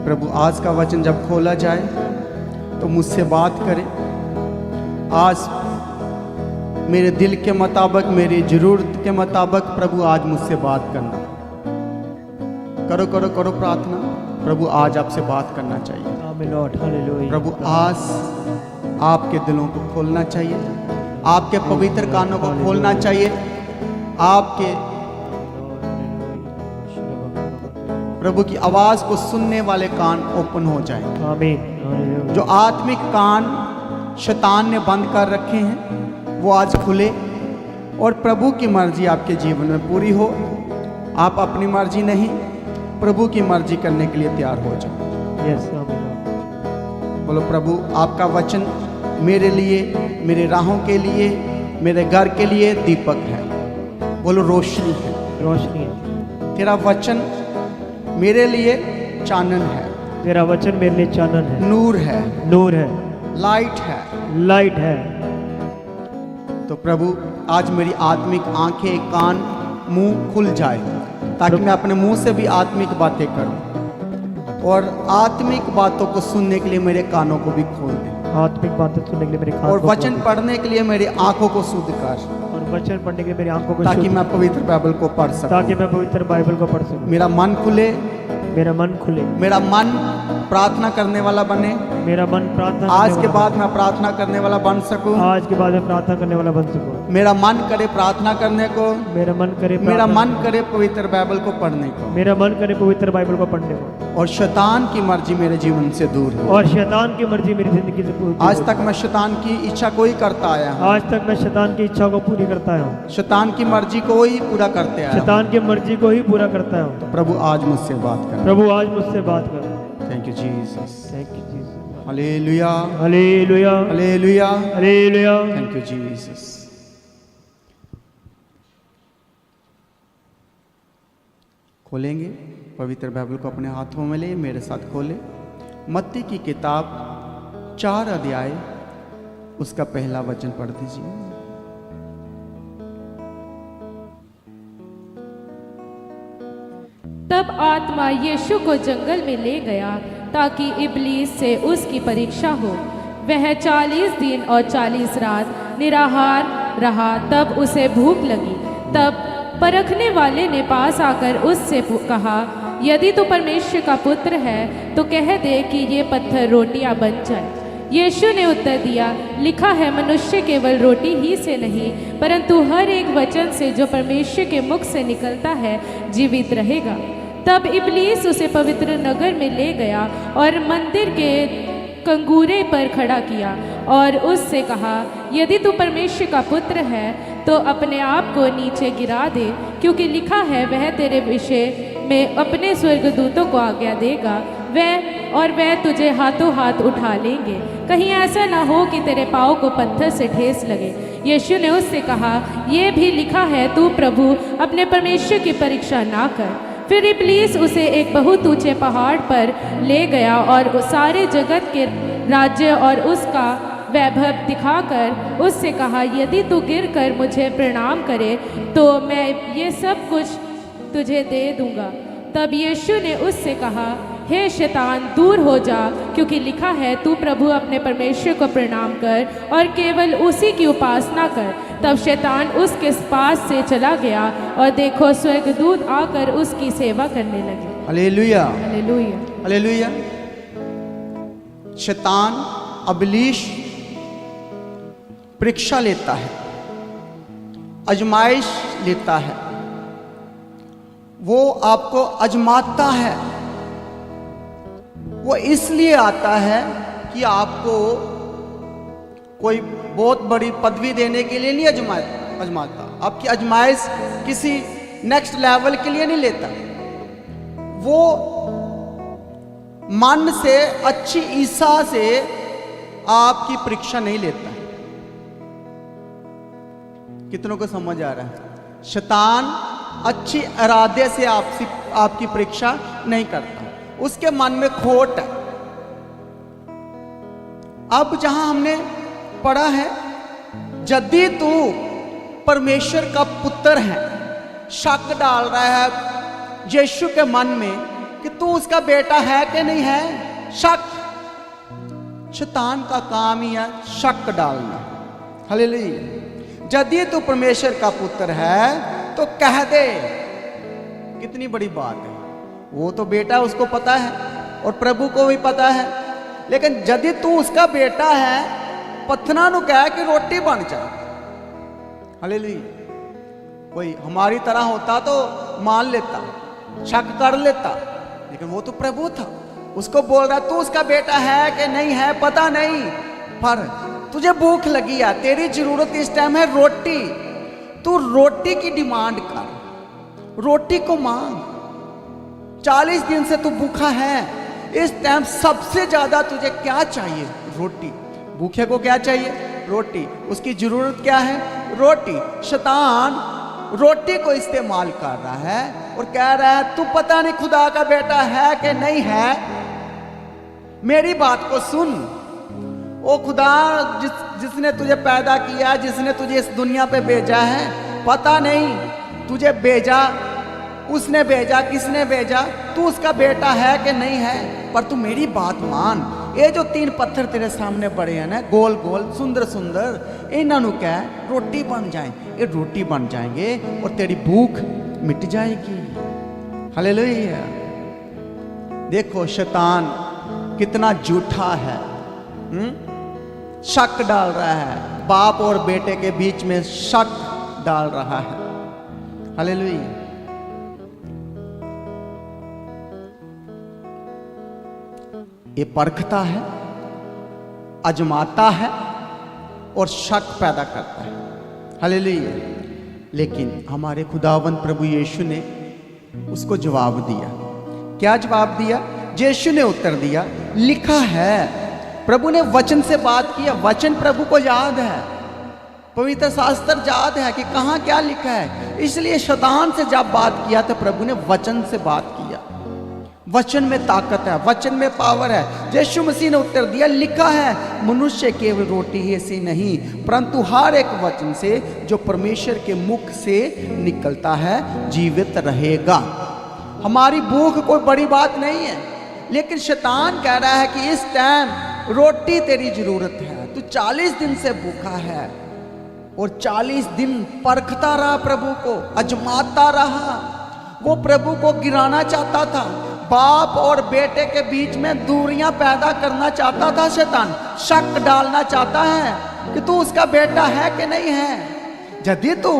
प्रभु आज का वचन जब खोला जाए तो मुझसे बात करें। आज मेरे दिल के मुताबिक, मेरी ज़रूरत के मुताबिक प्रभु आज मुझसे बात करना। करो करो करो प्रार्थना। प्रभु आज आपसे बात करना चाहिए। आमीन लॉर्ड, हालेलुया। प्रभु आज आपके दिलों को खोलना चाहिए, आपके पवित्र कानों को खोलना चाहिए। आपके प्रभु की आवाज़ को सुनने वाले कान ओपन हो जाएं। आमीन। जो आत्मिक कान शैतान ने बंद कर रखे हैं वो आज खुले और प्रभु की मर्जी आपके जीवन में पूरी हो। आप अपनी मर्जी नहीं, प्रभु की मर्जी करने के लिए तैयार हो जाओ। यस, आमीन। बोलो प्रभु आपका वचन मेरे लिए, मेरे राहों के लिए, मेरे घर के लिए दीपक है। बोलो रोशनी है। रोशनी है। तेरा वचन मेरे लिए चानन है। तेरा वचन मेरे लिए चानन है, नूर है, नूर है, लाइट है। लाइट है। तो प्रभु आज मेरी आत्मिक आंखें, कान, मुंह खुल जाए ताकि मैं अपने मुंह से भी आत्मिक बातें करूं और आत्मिक बातों को सुनने के लिए मेरे कानों को भी खोल दे। आत्मिक बातें सुनने के लिए मेरे कान और को वचन पढ़ने के लिए मेरी आंखों को शुद्ध कर, और वचन पढ़ने के लिए मेरी आंखों को ताकि शुद्ध- मैं पवित्र बाइबल को पढ़ सकूं। ताकि मैं पवित्र बाइबल को पढ़ सकूं। मेरा मन खुले, मेरा मन खुले, मेरा मन प्रार्थना करने वाला बने। मेरा मन प्रार्थना आज करने के वाला- बाद मैं प्रार्थना करने वाला बन सकूं। आज के बाद मैं प्रार्थना करने वाला बन सकूं। मेरा मन करे प्रार्थना करने को, मेरा मन करे मेरा प्रार्थना- मन करे पवित्र बाइबल को पढ़ने को, मेरा मन करे पवित्र बाइबल को पढ़ने को, और शैतान की मर्जी मेरे जीवन से दूर हो। और शैतान की मर्जी मेरी जिंदगी से पूरी आज तक मैं शैतान की इच्छा को ही करता आया हूं। आज तक मैं शैतान की इच्छा को पूरी करता हूँ, शैतान की मर्जी को ही पूरा करते आया हूं। शैतान की मर्जी को ही पूरा करता हूँ। प्रभु आज मुझसे बात कर। प्रभु आज मुझसे बात कर। Thank you Jesus. Thank you Jesus. Hallelujah, hallelujah, hallelujah. Hallelujah. Thank you Jesus. खोलेंगे पवित्र बाइबल को अपने हाथों में ले, मेरे साथ खोले मत्ती की किताब 4 अध्याय उसका पहला वचन पढ़ दीजिए। तब आत्मा यीशु को जंगल में ले गया ताकि इब्लीस से उसकी परीक्षा हो। वह 40 दिन और 40 रात निराहार रहा। तब उसे भूख लगी। तब परखने वाले ने पास आकर उससे कहा, यदि तू परमेश्वर का पुत्र है तो कह दे कि ये पत्थर रोटियां बन जाए। यीशु ने उत्तर दिया, लिखा है मनुष्य केवल रोटी ही से नहीं परंतु हर एक वचन से जो परमेश्वर के मुख से निकलता है जीवित रहेगा। तब इब्लीस उसे पवित्र नगर में ले गया और मंदिर के कंगूरे पर खड़ा किया और उससे कहा, यदि तू परमेश्वर का पुत्र है तो अपने आप को नीचे गिरा दे, क्योंकि लिखा है वह तेरे विषय में अपने स्वर्गदूतों को आज्ञा देगा, वह तुझे हाथों हाथ उठा लेंगे। कहीं ऐसा ना हो कि तेरे पाँव को पत्थर से ठेस लगे। यीशु ने उससे कहा, यह भी लिखा है, तू प्रभु अपने परमेश्वर की परीक्षा ना कर। फिर इब्लीस उसे एक बहुत ऊंचे पहाड़ पर ले गया और सारे जगत के राज्य और उसका वैभव दिखाकर उससे कहा, यदि तू गिरकर मुझे प्रणाम करे तो मैं ये सब कुछ तुझे दे दूंगा। तब यीशु ने उससे कहा, हे शैतान दूर हो जा, क्योंकि लिखा है, तू प्रभु अपने परमेश्वर को प्रणाम कर और केवल उसी की उपासना कर। तब शैतान उसके पास से चला गया और देखो स्वर्गदूत आकर उसकी सेवा करने लगे। Hallelujah, hallelujah, hallelujah. शैतान इब्लीस परीक्षा लेता है, आजमाइश लेता है, वो आपको आजमाता है। वो इसलिए आता है कि आपको कोई बहुत बड़ी पदवी देने के लिए नहीं आजमाता। आपकी आजमाइश किसी नेक्स्ट लेवल के लिए नहीं लेता। वो मन से, अच्छी ईसा से आपकी परीक्षा नहीं लेता। कितनों को समझ आ रहा है? शैतान अच्छी इरादे से आपकी परीक्षा नहीं करता, उसके मन में खोट है। अब जहां हमने पढ़ा है, यदि तू परमेश्वर का पुत्र है, शक डाल रहा है यीशु के मन में कि तू उसका बेटा है कि नहीं है। शक, शैतान का काम ही है शक डालना। हालेलुया। यदि तू परमेश्वर का पुत्र है तो कह दे। कितनी बड़ी बात है। वो तो बेटा उसको पता है और प्रभु को भी पता है, लेकिन यदि तू उसका बेटा है, पत्थरा नु कह कि रोटी बन जाए। हालेलुया। कोई हमारी तरह होता तो मान लेता, शक कर लेता, लेकिन वो तो प्रभु था। उसको बोल रहा तू उसका बेटा है कि नहीं है पता नहीं, पर तुझे भूख लगी है, तेरी जरूरत इस टाइम है रोटी। तू रोटी की डिमांड कर, रोटी को मांग। 40 दिन से तू भूखा है, इस टाइम सबसे ज्यादा तुझे क्या चाहिए? रोटी। भूखे को क्या चाहिए? रोटी। उसकी जरूरत क्या है? रोटी। शैतान रोटी को इस्तेमाल कर रहा है और कह रहा है तू पता नहीं खुदा का बेटा है कि नहीं है। मेरी बात को सुन। ओ खुदा जिसने तुझे पैदा किया, जिसने तुझे इस दुनिया पे भेजा है, पता नहीं तुझे भेजा, उसने भेजा, किसने भेजा, तू उसका बेटा है कि नहीं है, पर तू मेरी बात मान। ये जो 3 पत्थर तेरे सामने बड़े हैं ना, गोल गोल सुंदर सुंदर, इन्हों कह रोटी बन जाए। ये रोटी बन जाएंगे और तेरी भूख मिट जाएगी। हालेलुया। देखो शैतान कितना झूठा है। शक डाल रहा है, बाप और बेटे के बीच में शक डाल रहा है। हालेलुया। ये परखता है, अजमाता है और शक पैदा करता है। हालेलुया। लेकिन हमारे खुदावंद प्रभु यीशु ने उसको जवाब दिया। क्या जवाब दिया? यीशु ने उत्तर दिया, लिखा है। प्रभु ने वचन से बात किया। वचन प्रभु को याद है, पवित्र शास्त्र याद है कि कहाँ क्या लिखा है। इसलिए शैतान से जब बात किया तो प्रभु ने वचन से बात किया। वचन में ताकत है, वचन में पावर है। यीशु मसीह ने उत्तर दिया, लिखा है मनुष्य केवल रोटी ही से नहीं परंतु हर एक वचन से जो परमेश्वर के मुख से निकलता है जीवित रहेगा। हमारी भूख कोई बड़ी बात नहीं है, लेकिन शैतान कह रहा है कि इस टाइम रोटी तेरी जरूरत है। तू 40 दिन से भूखा है और 40 दिन परखता रहा, प्रभु को अजमाता रहा। वो प्रभु को गिराना चाहता था, बाप और बेटे के बीच में दूरियां पैदा करना चाहता था। शैतान शक डालना चाहता है कि तू उसका बेटा है कि नहीं है। यदि तू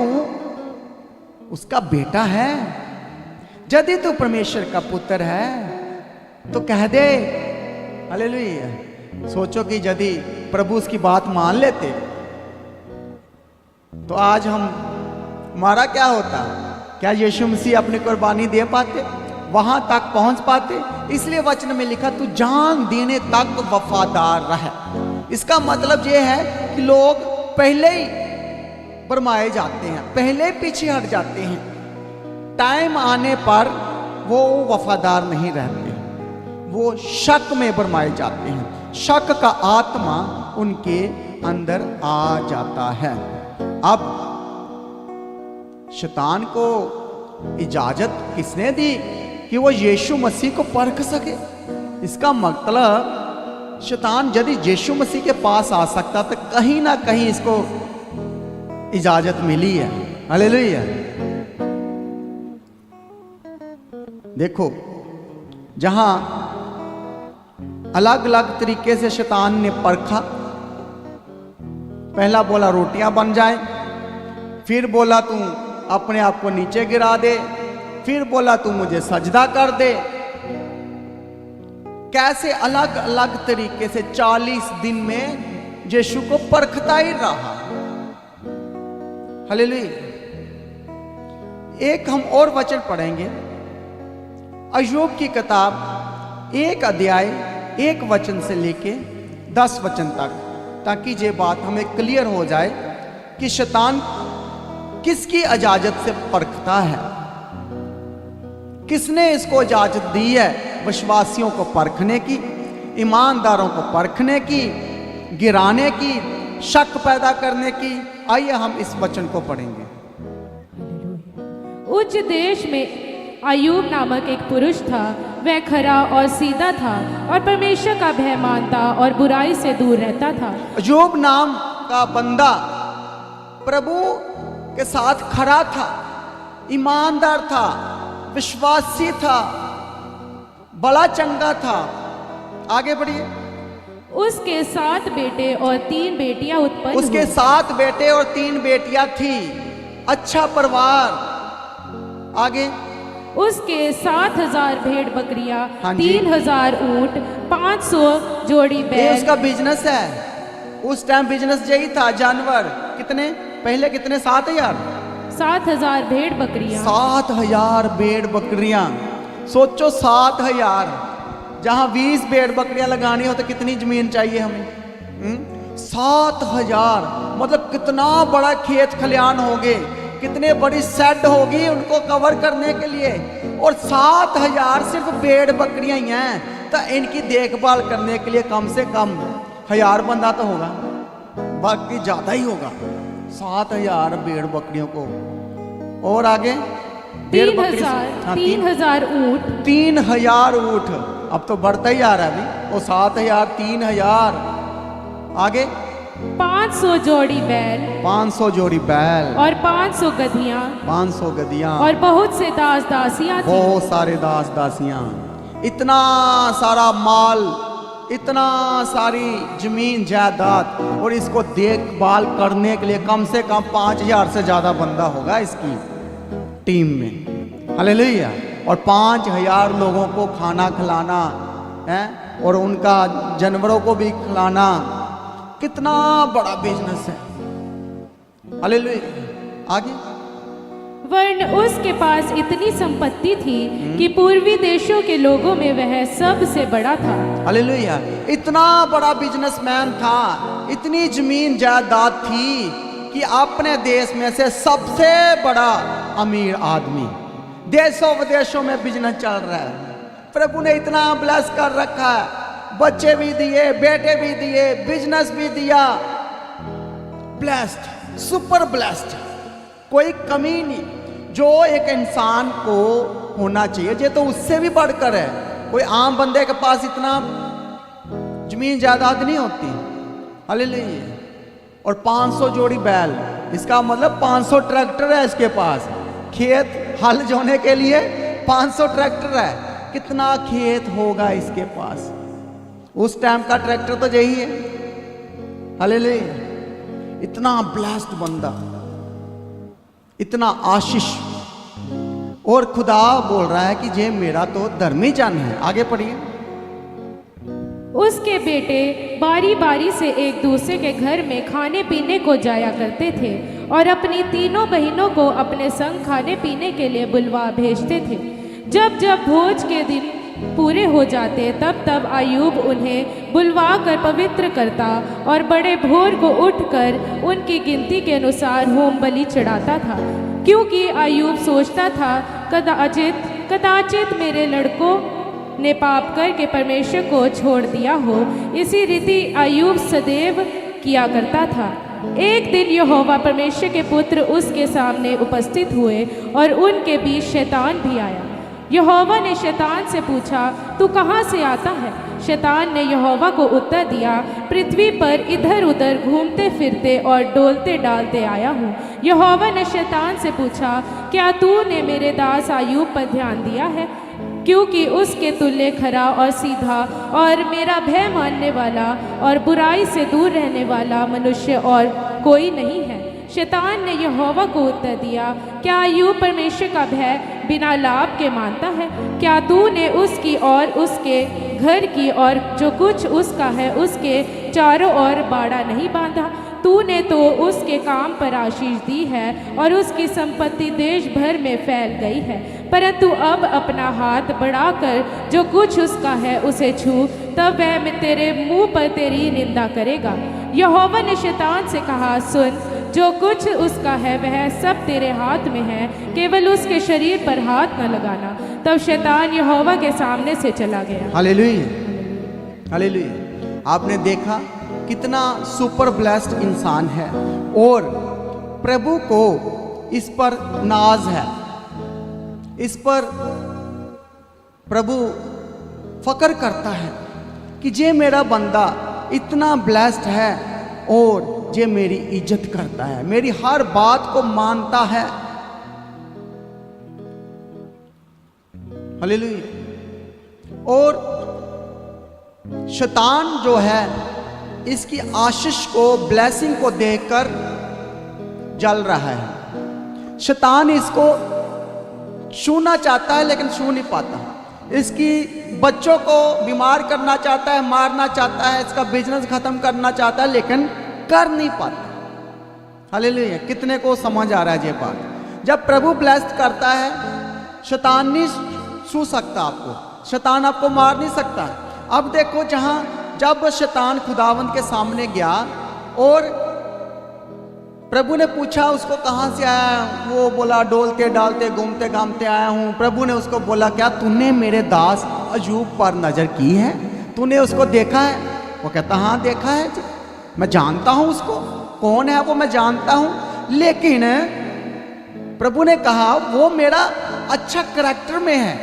उसका बेटा है, यदि तू परमेश्वर का पुत्र है तो कह दे। हालेलुया। सोचो कि यदि प्रभु उसकी बात मान लेते तो आज हमारा क्या होता? क्या यीशु मसीह अपनी कुर्बानी दे पाते? वहां तक पहुंच पाते? इसलिए वचन में लिखा तू जान देने तक वफादार रह। इसका मतलब यह है कि लोग पहले ही भरमाए जाते हैं, पहले ही पीछे हट जाते हैं। टाइम आने पर वो वफादार नहीं रहते, वो शक में भरमाए जाते हैं। शक का आत्मा उनके अंदर आ जाता है। अब शैतान को इजाजत किसने दी कि वो यीशु मसीह को परख सके? इसका मतलब शैतान यदि यीशु मसीह के पास आ सकता तो कहीं ना कहीं इसको इजाजत मिली है। हालेलुया। देखो, जहां अलग अलग तरीके से शैतान ने परखा। पहला बोला रोटियां बन जाए, फिर बोला तू अपने आप को नीचे गिरा दे, फिर बोला तू मुझे सजदा कर दे। कैसे अलग अलग तरीके से 40 दिन में यीशु को परखता ही रहा। हालेलुया। एक हम और वचन पढ़ेंगे, अय्यूब की किताब 1 अध्याय 1 वचन से लेके 10 वचन तक, ताकि ये बात हमें क्लियर हो जाए कि शैतान किसकी इजाजत से परखता है, किसने इसको इजाजत दी है विश्वासियों को परखने की, ईमानदारों को परखने की, गिराने की, शक पैदा करने की। आइए हम इस वचन को पढ़ेंगे। उच्च देश में अय्यूब नामक एक पुरुष था। वह खरा और सीधा था और परमेश्वर का भय मानता और बुराई से दूर रहता था। अय्यूब नाम का बंदा प्रभु के साथ खरा था, ईमानदार था, विश्वासी था, बड़ा चंगा था। आगे बढ़िए। उसके 7 बेटे और 3 बेटियां उत्पन्न उसके हुईं। 7 बेटे और 3 बेटियां थी। अच्छा परिवार। आगे। उसके 7,000 भेड़ बकरियां, हाँ जी। 3,000 ऊंट, 500 जोड़ी ये बैल। उसका बिजनेस है। उस टाइम बिजनेस यही था। जानवर कितने पहले कितने? 7,000। 7,000 भेड़ बकरियां। 7,000 भेड़ बकरियां। सोचो 7,000, जहां 20 भेड़ बकरियां लगानी हो तो कितनी जमीन चाहिए हमें? 7,000 मतलब कितना बड़ा खेत खलियान होगे, कितने बड़ी शेड होगी उनको कवर करने के लिए। और 7,000 सिर्फ भेड़ बकरियां ही हैं, तो इनकी देखभाल करने के लिए कम से कम 1,000 बंदा तो होगा, बाकी ज्यादा ही होगा। 7,000 भेड़ बकरियों को। और आगे 3,000 ऊंट। 3,000 ऊंट। अब तो बढ़ता ही आ रहा है अभी। वो 7,000, 3,000। आगे 500 जोड़ी बैल 500 जोड़ी बैल और 500 गधियां 500 गधियां और बहुत से दास दासियां थी। बहुत सारे दास दासियां, इतना सारा माल, इतना सारी जमीन जायदाद, और इसको देखभाल करने के लिए कम से कम 5,000 से ज्यादा बंदा होगा इसकी टीम में। हालेलुया। और 5,000 लोगों को खाना खिलाना है और उनका जानवरों को भी खिलाना, कितना बड़ा बिजनेस है। हालेलुया। आगे वरन उसके पास इतनी संपत्ति थी कि पूर्वी देशों के लोगों में वह सबसे बड़ा था। हालेलुया। इतना बड़ा बिजनेसमैन था, इतनी जमीन जायदाद थी कि अपने देश में से सबसे बड़ा अमीर आदमी। देशों विदेशों में बिजनेस चल रहा है। प्रभु ने इतना ब्लेस कर रखा है, बच्चे भी दिए, बेटे भी दिए, बिजनेस भी दिया। ब्लेस्ड, सुपर ब्लेस्ड, कोई कमी नहीं। जो एक इंसान को होना चाहिए, ये तो उससे भी बढ़कर है। कोई आम बंदे के पास इतना जमीन जायदाद नहीं होती। हालेलुया। और 500 जोड़ी बैल, इसका मतलब 500 ट्रैक्टर है इसके पास। खेत हल जोने के लिए 500 ट्रैक्टर है। कितना खेत होगा इसके पास? उस टाइम का ट्रैक्टर तो यही है। हालेलुया। इतना ब्लेस्ड बंदा, इतना आशीष। और खुदा बोल रहा है कि ये मेरा तो धर्मी जन है। आगे पढ़िए। उसके बेटे बारी बारी से एक दूसरे के घर में खाने पीने को जाया करते थे और अपनी तीनों बहनों को अपने संग खाने पीने के लिए बुलवा भेजते थे। जब जब भोज के दिन पूरे हो जाते तब तब अय्यूब उन्हें बुलवा कर पवित्र करता और बड़े भोर को उठकर उनकी गिनती के अनुसार होम बलि चढ़ाता था, क्योंकि अय्यूब सोचता था कदाचित मेरे लड़कों ने पाप करके परमेश्वर को छोड़ दिया हो। इसी रीति अय्यूब सदैव किया करता था। एक दिन यहोवा परमेश्वर के पुत्र उसके सामने उपस्थित हुए और उनके बीच शैतान भी आया। यहोवा ने शैतान से पूछा, तू कहाँ से आता है? शैतान ने यहोवा को उत्तर दिया, पृथ्वी पर इधर उधर घूमते फिरते और डोलते डालते आया हूँ। यहोवा ने शैतान से पूछा, क्या तूने मेरे दास अय्यूब पर ध्यान दिया है? क्योंकि उसके तुल्य खरा और सीधा और मेरा भय मानने वाला और बुराई से दूर रहने वाला मनुष्य और कोई नहीं है। शैतान ने यहोवा को उत्तर दिया, क्या अय्यूब परमेश्वर का भय बिना लाभ के मानता है? क्या तूने उसकी और उसके घर की और जो कुछ उसका है उसके चारों ओर बाड़ा नहीं बांधा? तूने तो उसके काम पर आशीष दी है और उसकी संपत्ति देश भर में फैल गई है। परंतु अब अपना हाथ बढ़ाकर जो कुछ उसका है उसे छू, तब वह तेरे मुंह पर तेरी निंदा करेगा। यहोवा ने शैतान से कहा, सुन, जो कुछ उसका है वह सब तेरे हाथ में है, केवल उसके शरीर पर हाथ न लगाना। तब शैतान यहोवा के सामने से चला गया। हालेलुया। हालेलुया। आपने देखा कितना सुपर ब्लेस्ड इंसान है और प्रभु को इस पर नाज है। इस पर प्रभु फक्र करता है कि जे मेरा बंदा इतना ब्लेस्ड है और जे मेरी इज्जत करता है, मेरी हर बात को मानता है। हालेलुया। और शैतान जो है इसकी आशीष को, ब्लेसिंग को देखकर जल रहा है। शैतान इसको छूना चाहता है लेकिन छू नहीं पाता। इसकी बच्चों को बीमार करना चाहता है, मारना चाहता है, इसका बिजनेस खत्म करना चाहता है लेकिन कर नहीं पाता। हालेलुया। कितने को समझ आ रहा है ये बात? जब प्रभु ब्लेस्ड करता है, शैतान नहीं छू सकता आपको, शैतान आपको मार नहीं सकता। अब देखो, जब शैतान खुदावंद के सामने गया और प्रभु ने पूछा उसको कहाँ से आया, वो बोला डोलते डालते घूमते घामते आया हूँ। प्रभु ने उसको बोला क्या तूने मेरे दास अय्यूब पर नजर की है? तूने उसको देखा है? वो कहता हाँ देखा है जी, मैं जानता हूँ उसको, कौन है वो मैं जानता हूँ। लेकिन प्रभु ने कहा वो मेरा अच्छा करैक्टर में है,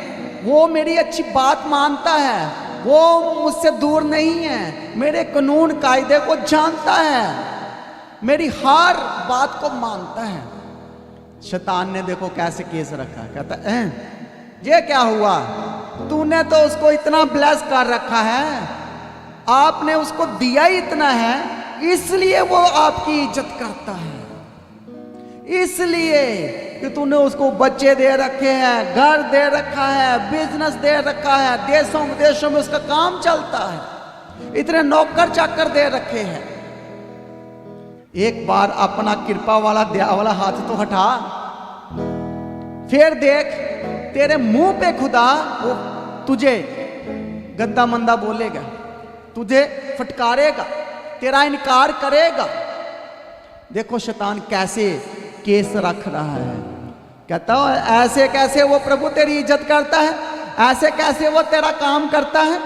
वो मेरी अच्छी बात मानता है, वो मुझसे दूर नहीं है, मेरे कानून कायदे को जानता है, मेरी हर बात को मानता है। शैतान ने देखो कैसे केस रखा, कहता है ये क्या हुआ, तूने तो उसको इतना ब्लेस कर रखा है, आपने उसको दिया ही इतना है, इसलिए वो आपकी इज्जत करता है, इसलिए कि तूने उसको बच्चे दे रखे हैं, घर दे रखा है, बिजनेस दे रखा है, देशों विदेशों में उसका काम चलता है, इतने नौकर चाकर दे रखे हैं। एक बार अपना कृपा वाला दया वाला हाथ तो हटा, फिर देख तेरे मुंह पे खुदा वो तुझे गंदा मंदा बोलेगा, तुझे फटकारेगा, तेरा इनकार करेगा। देखो शैतान कैसे केस रख रहा है, कहता है ऐसे कैसे वो प्रभु तेरी इज्जत करता है, ऐसे कैसे वो तेरा काम करता है,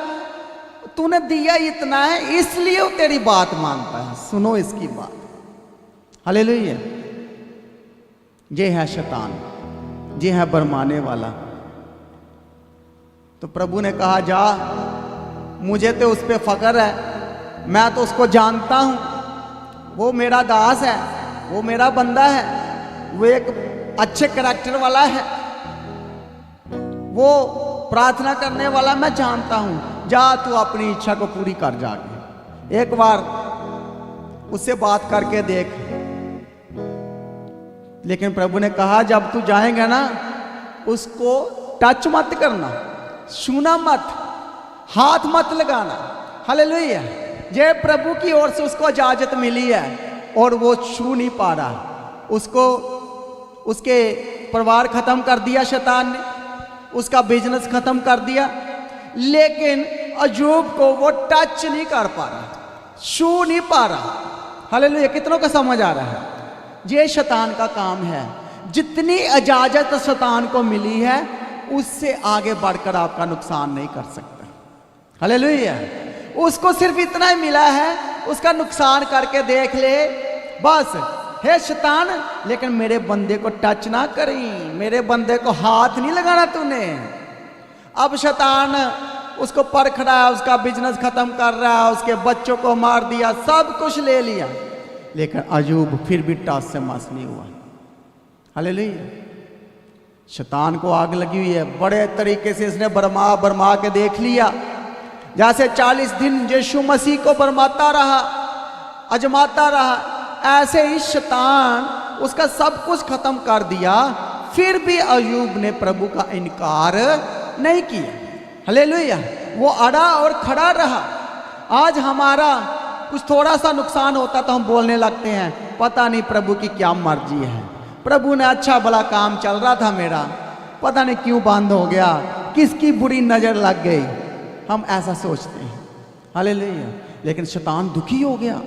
तूने दिया इतना है इसलिए वो तेरी बात मानता है। सुनो इसकी बात। हालेलुया। ये है शैतान, ये है बरमाने वाला। तो प्रभु ने कहा जा, मुझे तो उस पर फक्र है, मैं तो उसको जानता हूं, वो मेरा दास है, वो मेरा बंदा है, वो एक अच्छे करैक्टर वाला है, वो प्रार्थना करने वाला मैं जानता हूं, जा तू अपनी इच्छा को पूरी कर जाके, एक बार उससे बात करके देख। लेकिन प्रभु ने कहा जब तू जाएगा ना उसको टच मत करना, छूना मत, हाथ मत लगाना। हालेलुया। ये प्रभु की ओर से उसको इजाजत मिली है और वो छू नहीं पा रहा। उसको उसके परिवार खत्म कर दिया शैतान ने, उसका बिजनेस खत्म कर दिया, लेकिन अय्यूब को वो टच नहीं कर पा रहा, छू नहीं पा रहा। हालेलुया। कितनों को समझ आ रहा है? ये शैतान का काम है। जितनी इजाजत शैतान को मिली है उससे आगे बढ़कर आपका नुकसान नहीं कर सकता। हालेलुया। उसको सिर्फ इतना ही मिला है, उसका नुकसान करके देख ले बस। हे शैतान, लेकिन मेरे बंदे को टच ना करी, मेरे बंदे को हाथ नहीं लगाना तूने। अब शैतान उसको परख रहा है, उसका बिजनेस खत्म कर रहा है, उसके बच्चों को मार दिया, सब कुछ ले लिया, लेकिन अय्यूब फिर भी टास से मास नहीं हुआ। हालेलुया। शैतान को आग लगी हुई है, बड़े तरीके से इसने बरमा के देख लिया। जैसे 40 दिन यीशु मसीह को बरमाता रहा, अजमाता रहा, ऐसे ही शैतान उसका सब कुछ खत्म कर दिया, फिर भी अय्यूब ने प्रभु का इनकार नहीं किया। हालेलुया। वो अड़ा और खड़ा रहा। आज हमारा कुछ थोड़ा सा नुकसान होता तो हम बोलने लगते हैं पता नहीं प्रभु की क्या मर्जी है, प्रभु ने अच्छा भला काम चल रहा था मेरा, पता नहीं क्यों बंद हो गया, किसकी बुरी नजर लग गई, हम ऐसा सोचते हैं। हालेलुया। लेकिन शैतान दुखी हो गया,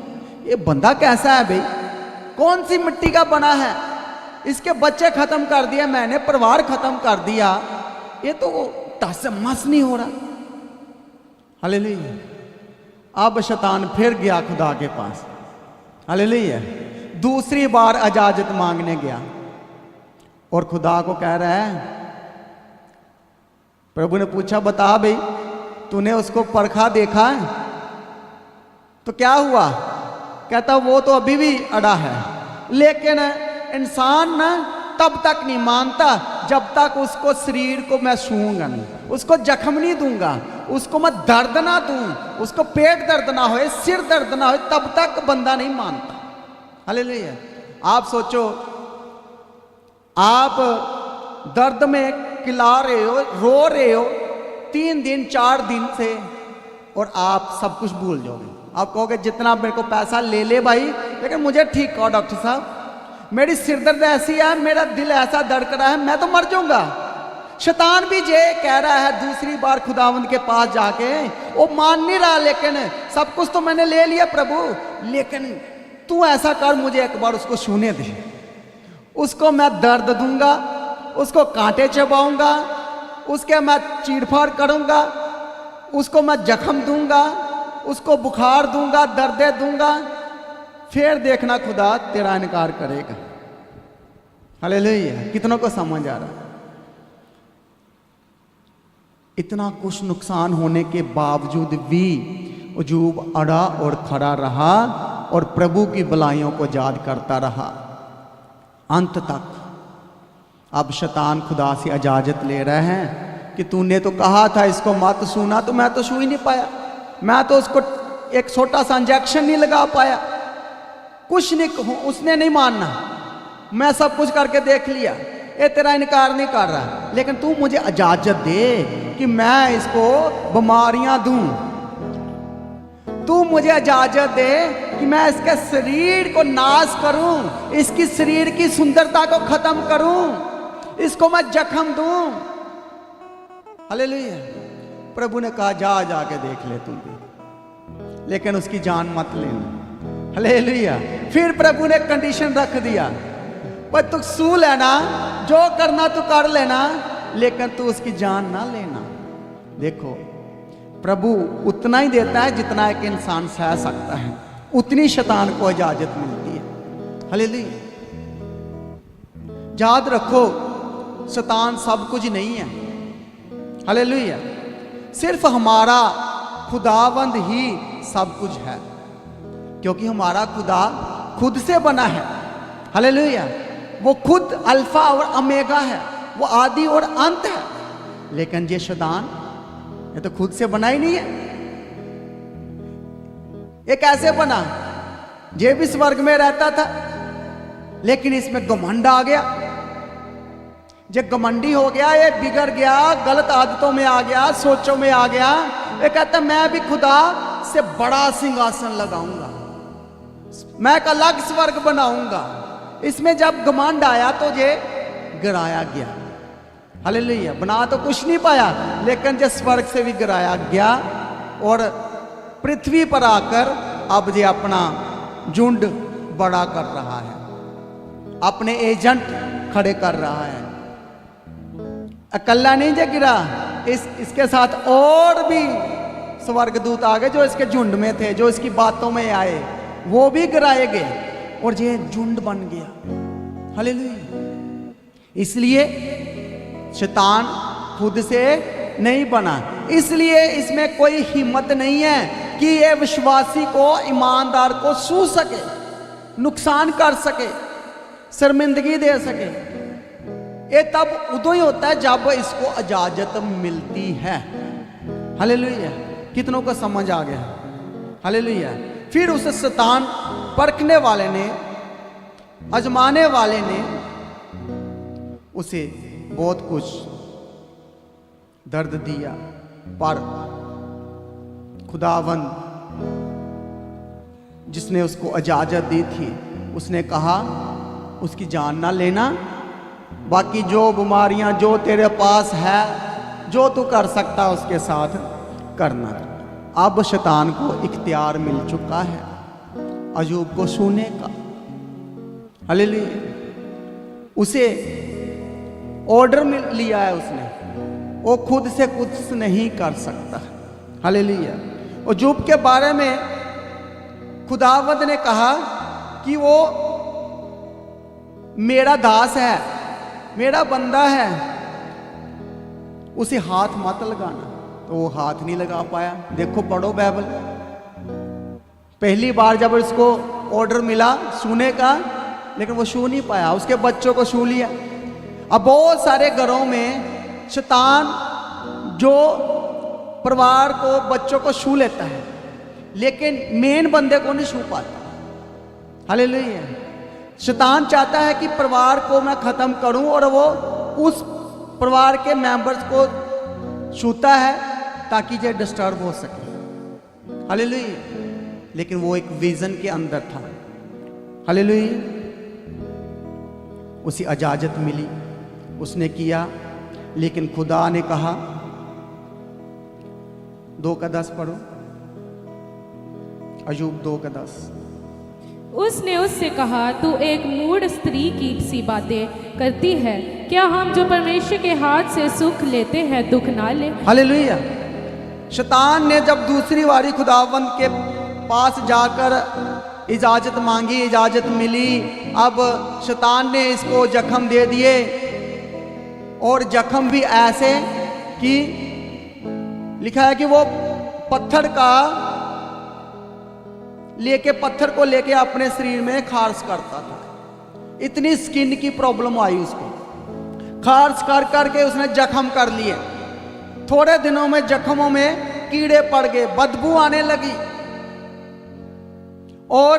ये बंदा कैसा है भाई, कौन सी मिट्टी का बना है, इसके बच्चे खत्म कर दिए मैंने, परिवार खत्म कर दिया, ये तो टस मस नहीं हो रहा। हालेलुया। अब शैतान फिर गया खुदा के पास। हालेलुया। दूसरी बार इजाजत मांगने गया और खुदा को कह रहा है प्रभु ने पूछा, बता भाई, तूने उसको परखा देखा है? तो क्या हुआ? कहता वो तो अभी भी अड़ा है, लेकिन इंसान ना तब तक नहीं मानता जब तक उसको शरीर को मैं छूऊंगा नहीं, उसको जख्म नहीं दूंगा, उसको मैं दर्द ना दूं, उसको पेट दर्द ना होए, सिर दर्द ना होए, तब तक बंदा नहीं मानता। हालेलुया। आप सोचो, आप दर्द में किला रहे हो, रो रहे हो 3 दिन 4 दिन से, और आप सब कुछ भूल जाओगे। आप कहोगे जितना मेरे को पैसा ले ले भाई, लेकिन मुझे ठीक कहो डॉक्टर साहब, मेरी सिरदर्द ऐसी है, मेरा दिल ऐसा धड़क रहा है, मैं तो मर जाऊंगा। शैतान भी ये कह रहा है दूसरी बार खुदावंद के पास जाके, वो मान नहीं रहा, लेकिन सब कुछ तो मैंने ले लिया प्रभु, लेकिन तू ऐसा कर, मुझे एक बार उसको छूने दे, उसको मैं दर्द दूंगा, उसको कांटे चबाऊंगा, उसके मैं चीड़फाड़ करूंगा, उसको मैं जख्म दूंगा, उसको बुखार दूंगा, दर्दे दूंगा, फिर देखना खुदा तेरा इनकार करेगा। हालेलुया। कितनों को समझ आ रहा है? इतना कुछ नुकसान होने के बावजूद भी अयूब अड़ा और खड़ा रहा और प्रभु की भलाइयों को याद करता रहा अंत तक। अब शैतान खुदा से इजाजत ले रहे हैं कि तूने तो कहा था इसको मत छूना, तो मैं तो छू ही नहीं पाया, मैं तो उसको एक छोटा सा इंजेक्शन नहीं लगा पाया, कुछ नहीं, उसने नहीं मानना, मैं सब कुछ करके देख लिया, ये तेरा इनकार नहीं कर रहा, लेकिन तू मुझे इजाजत दे कि मैं इसको बीमारियां दूं, तू मुझे इजाजत दे कि मैं इसके शरीर को नाश करूं, इसकी शरीर की सुंदरता को खत्म करूं, इसको मैं जख्म दूं। हालेलुया। प्रभु ने कहा जा जाके देख ले तू भी, लेकिन उसकी जान मत लेना। हालेलुया। फिर प्रभु ने कंडीशन रख दिया, पर तू सू लेना, जो करना तू कर लेना, लेकिन तू उसकी जान ना लेना। देखो, प्रभु उतना ही देता है जितना एक इंसान सह सकता है, उतनी शैतान को इजाजत मिलती है। हालेलुया। याद रखो, शैतान सब कुछ नहीं है। हालेलुया। सिर्फ हमारा खुदावंद ही सब कुछ है, क्योंकि हमारा खुदा खुद से बना है। हालेलुया। वो खुद अल्फा और ओमेगा है, वो आदि और अंत है। लेकिन ये शैतान, ये तो खुद से बना ही नहीं है। ये कैसे बना? ये भी स्वर्ग में रहता था, लेकिन इसमें घमंड आ गया, ये घमंडी हो गया, ये बिगड़ गया, गलत आदतों में आ गया, सोचों में आ गया। ये कहता मैं भी खुदा से बड़ा सिंहासन लगाऊंगा, मैं एक अलग स्वर्ग बनाऊंगा। इसमें जब घमंड आया तो ये गिराया गया। हालेलुया। बना तो कुछ नहीं पाया, लेकिन जो स्वर्ग से भी गिराया गया और पृथ्वी पर आकर अब ये अपना झुंड बड़ा कर रहा है, अपने एजेंट खड़े कर रहा है। अकेला नहीं जो गिरा, इसके साथ और भी स्वर्गदूत आ गए जो इसके झुंड में थे, जो इसकी बातों में आए, वो भी गिराए गए और ये झुंड बन गया। हालेलुया। इसलिए शैतान खुद से नहीं बना, इसलिए इसमें कोई हिम्मत नहीं है कि ये विश्वासी को, ईमानदार को छू सके, नुकसान कर सके, शर्मिंदगी दे सके। ये तब उदो ही होता है जब इसको इजाजत मिलती है। हालेलुया। कितनों को समझ आ गया? हालेलुया। फिर उस शैतान परखने वाले ने, आजमाने वाले ने उसे बहुत कुछ दर्द दिया, पर खुदावंद जिसने उसको इजाजत दी थी, उसने कहा उसकी जान ना लेना, बाकी जो बीमारियां जो तेरे पास है, जो तू कर सकता उसके साथ करना। अब शैतान को इख्तियार मिल चुका है अयूब को छूने का। हालेलुया। उसे ऑर्डर मिल लिया है उसने, वो खुद से कुछ नहीं कर सकता। हालेलुया। अयूब के बारे में खुदावंद ने कहा कि वो मेरा दास है, मेरा बंदा है, उसे हाथ मत लगाना, तो वो हाथ नहीं लगा पाया। देखो पढ़ो बाइबल, पहली बार जब उसको ऑर्डर मिला छूने का, लेकिन वो छू नहीं पाया, उसके बच्चों को छू लिया। अब बहुत सारे घरों में शैतान जो परिवार को, बच्चों को छू लेता है, लेकिन मेन बंदे को नहीं छू पाता। हालेलुया। शैतान चाहता है कि परिवार को मैं खत्म करूं, और वो उस परिवार के मेंबर्स को छूता है ताकि ये डिस्टर्ब हो सके। हालेलुया। लेकिन वो एक विजन के अंदर था। हालेलुया। उसे इजाजत मिली, उसने किया, लेकिन खुदा ने कहा, 2:10 पढ़ो, अय्यूब 2:10। उसने उससे कहा, तू एक मूढ़ स्त्री की सी बातें करती है, क्या हम जो परमेश्वर के हाथ से सुख लेते हैं दुख ना ले। हालेलुया। शैतान ने जब दूसरी बारी खुदावंद के पास जाकर इजाजत मांगी, इजाजत मिली। अब शैतान ने इसको जख्म दे दिए, और जख्म भी ऐसे कि लिखा है कि वो पत्थर को लेके अपने शरीर में खारिश करता था। इतनी स्किन की प्रॉब्लम आई उसको, खारिश कर करके उसने जख्म कर लिए। थोड़े दिनों में जख्मों में कीड़े पड़ गए, बदबू आने लगी, और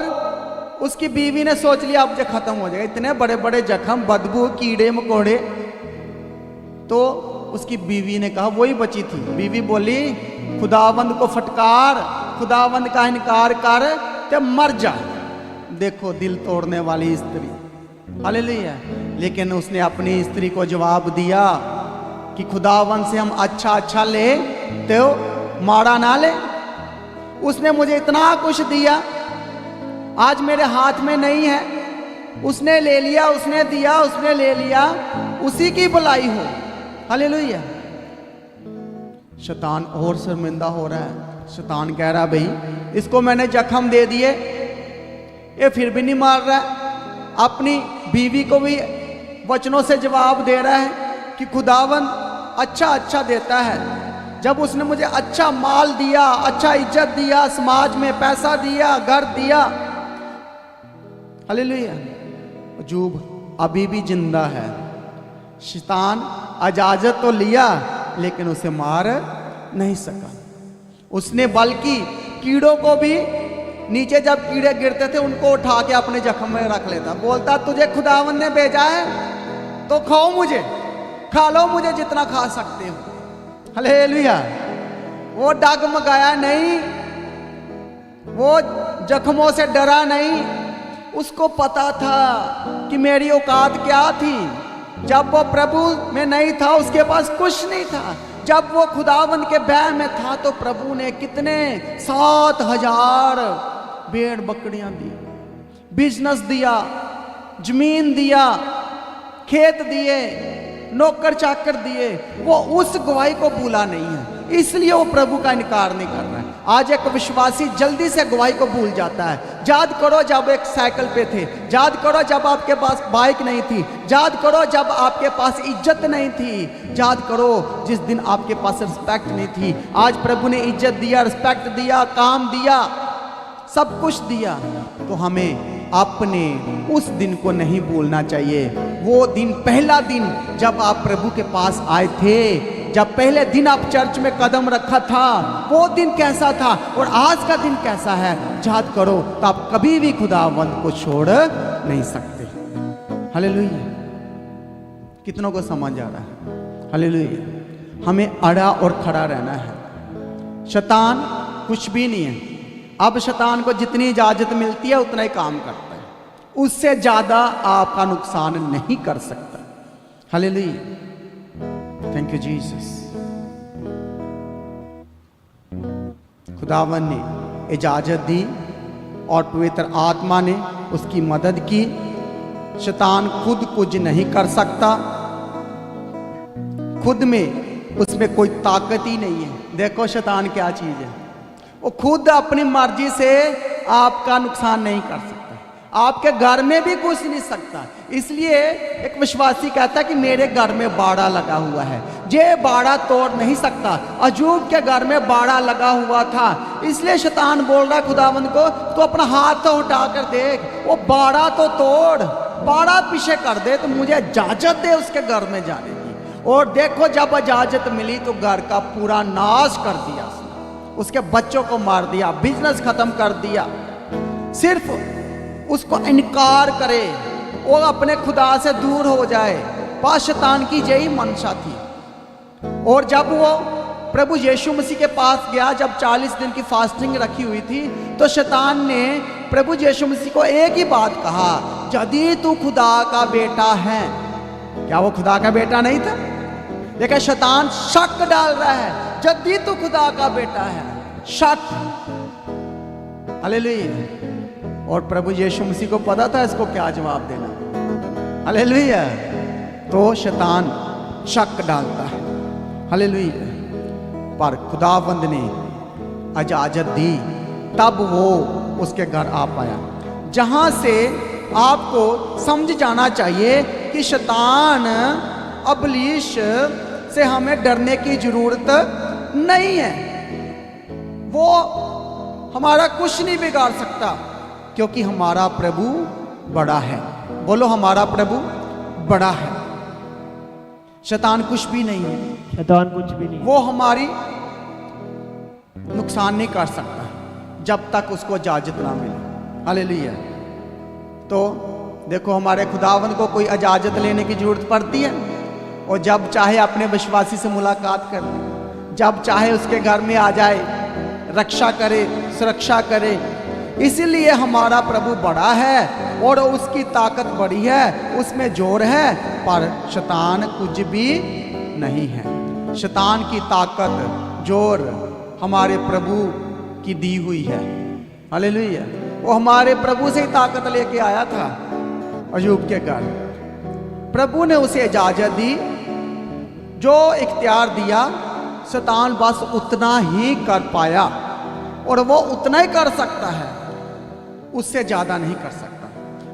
उसकी बीवी ने सोच लिया अब जो खत्म हो जाएगा। इतने बड़े बड़े जख्म, बदबू, कीड़े मकोड़े। तो उसकी बीवी ने कहा, वही बची थी, बीवी बोली, खुदावंद को फटकार, खुदावंद का इनकार कर ते मर जा। देखो दिल तोड़ने वाली स्त्री। हालेलुया। लेकिन उसने अपनी स्त्री को जवाब दिया कि खुदावंद से हम अच्छा ले तो माड़ा ना ले। उसने मुझे इतना कुछ दिया, आज मेरे हाथ में नहीं है, उसने ले लिया, उसने दिया, उसने ले लिया, उसी की भलाई हो। हालेलुया। शैतान और शर्मिंदा हो रहा है। शैतान कह रहा, भाई इसको मैंने जख्म दे दिए, ये फिर भी नहीं मार रहा है। अपनी बीवी को भी वचनों से जवाब दे रहा है कि खुदावंद अच्छा देता है। जब उसने मुझे अच्छा माल दिया, अच्छा इज्जत दिया, समाज में पैसा दिया, घर दिया। हालेलुया। अय्यूब अभी भी जिंदा है। शैतान इजाजत तो लिया, लेकिन उसे मार नहीं सका। उसने बल्कि कीड़ों को भी, नीचे जब कीड़े गिरते थे उनको उठा के अपने जख्म में रख लेता। बोलता, तुझे खुदावंद ने भेजा है तो खाओ मुझे, खा लो मुझे जितना खा सकते हो। हालेलुया। वो डगमगाया नहीं, वो जख्मों से डरा नहीं। उसको पता था कि मेरी औकात क्या थी। जब वो प्रभु में नहीं था, उसके पास कुछ नहीं था। जब वो खुदावंद के बैर में था, तो प्रभु ने कितने 7,000 भेड़ बकरियां दी, बिजनेस दिया, जमीन दिया, खेत दिए, नौकर चाकर दिए। वो उस गवाही को भूला नहीं है, इसलिए वो प्रभु का इनकार नहीं कर रहा है। आज एक विश्वासी जल्दी से गवाही को भूल जाता है। याद करो जब एक साइकिल पे थे, याद करो जब आपके पास बाइक नहीं थी, याद करो जब आपके पास इज्जत नहीं थी, याद करो जिस दिन आपके पास रिस्पेक्ट नहीं थी। आज प्रभु ने इज्जत दिया, रिस्पेक्ट दिया, काम दिया, सब कुछ दिया। तो हमें अपने उस दिन को नहीं भूलना चाहिए। वो दिन, पहला दिन जब आप प्रभु के पास आए थे, जब पहले दिन आप चर्च में कदम रखा था, वो दिन कैसा था और आज का दिन कैसा है, याद करो। तो आप कभी भी खुदावंद को छोड़ नहीं सकते। हालेलुया। कितनों को समझ आ रहा है? हालेलुया। हमें अड़ा और खड़ा रहना है। शैतान कुछ भी नहीं है। अब शैतान को जितनी इजाजत मिलती है उतना ही काम करता है, उससे ज्यादा आपका नुकसान नहीं कर सकता। हालेलुया। Thank you Jesus. खुदावन ने इजाजत दी और पवित्र आत्मा ने उसकी मदद की। शैतान खुद कुछ नहीं कर सकता, खुद में उसमें कोई ताकत ही नहीं है। देखो शैतान क्या चीज है, वो खुद अपनी मर्जी से आपका नुकसान नहीं कर सकता, आपके घर में भी घुस नहीं सकता। इसलिए एक विश्वासी कहता है कि मेरे घर में बाड़ा लगा हुआ है। ये बाड़ा तोड़ नहीं सकता। अयूब के घर में बाड़ा लगा हुआ था, इसलिए शैतान बोल रहा है खुदावंद को, तो अपना हाथ तो उठा कर देख, वो बाड़ा तो तोड़, बाड़ा पीछे कर दे, तो मुझे इजाजत दे उसके घर में जाने की। और देखो जब इजाजत मिली तो घर का पूरा नाश कर दिया, उसके बच्चों को मार दिया, बिजनेस खत्म कर दिया। सिर्फ उसको इनकार करे और अपने खुदा से दूर हो जाए, पास शैतान की यही मंशा थी। और जब वो प्रभु यीशु मसीह के पास गया, जब 40 दिन की फास्टिंग रखी हुई थी, तो शैतान ने प्रभु यीशु मसीह को एक ही बात कहा, यदि तू खुदा का बेटा है। क्या वो खुदा का बेटा नहीं था? देखा, शैतान शक डाल रहा है, यदि तू खुदा का बेटा है, शक। हालेलुया। और प्रभु यीशु मसीह को पता था इसको क्या जवाब देना। हालेलुया। तो शैतान शक डालता है। हालेलुया। पर खुदावंद ने इजाजत दी, तब वो उसके घर आ पाया। जहां से आपको समझ जाना चाहिए कि शैतान इब्लीस से हमें डरने की जरूरत नहीं है। वो हमारा कुछ नहीं बिगाड़ सकता, क्योंकि हमारा प्रभु बड़ा है। बोलो, हमारा प्रभु बड़ा है। शैतान कुछ भी नहीं है, शैतान कुछ भी नहीं, वो हमारी नुकसान नहीं कर सकता जब तक उसको इजाजत ना मिले। हालेलुया। तो देखो, हमारे खुदावन को कोई इजाजत लेने की जरूरत पड़ती है, और जब चाहे अपने विश्वासी से मुलाकात कर ले, जब चाहे उसके घर में आ जाए, रक्षा करे, सुरक्षा करे। इसीलिए हमारा प्रभु बड़ा है और उसकी ताकत बड़ी है, उसमें जोर है, पर शैतान कुछ भी नहीं है। शैतान की ताकत, जोर हमारे प्रभु की दी हुई है। हालेलुया। वो हमारे प्रभु से ही ताकत लेके आया था अयूब के घर। प्रभु ने उसे इजाजत दी, जो इख्तियार दिया, शैतान बस उतना ही कर पाया, और वो उतना ही कर सकता है, उससे ज्यादा नहीं कर सकता।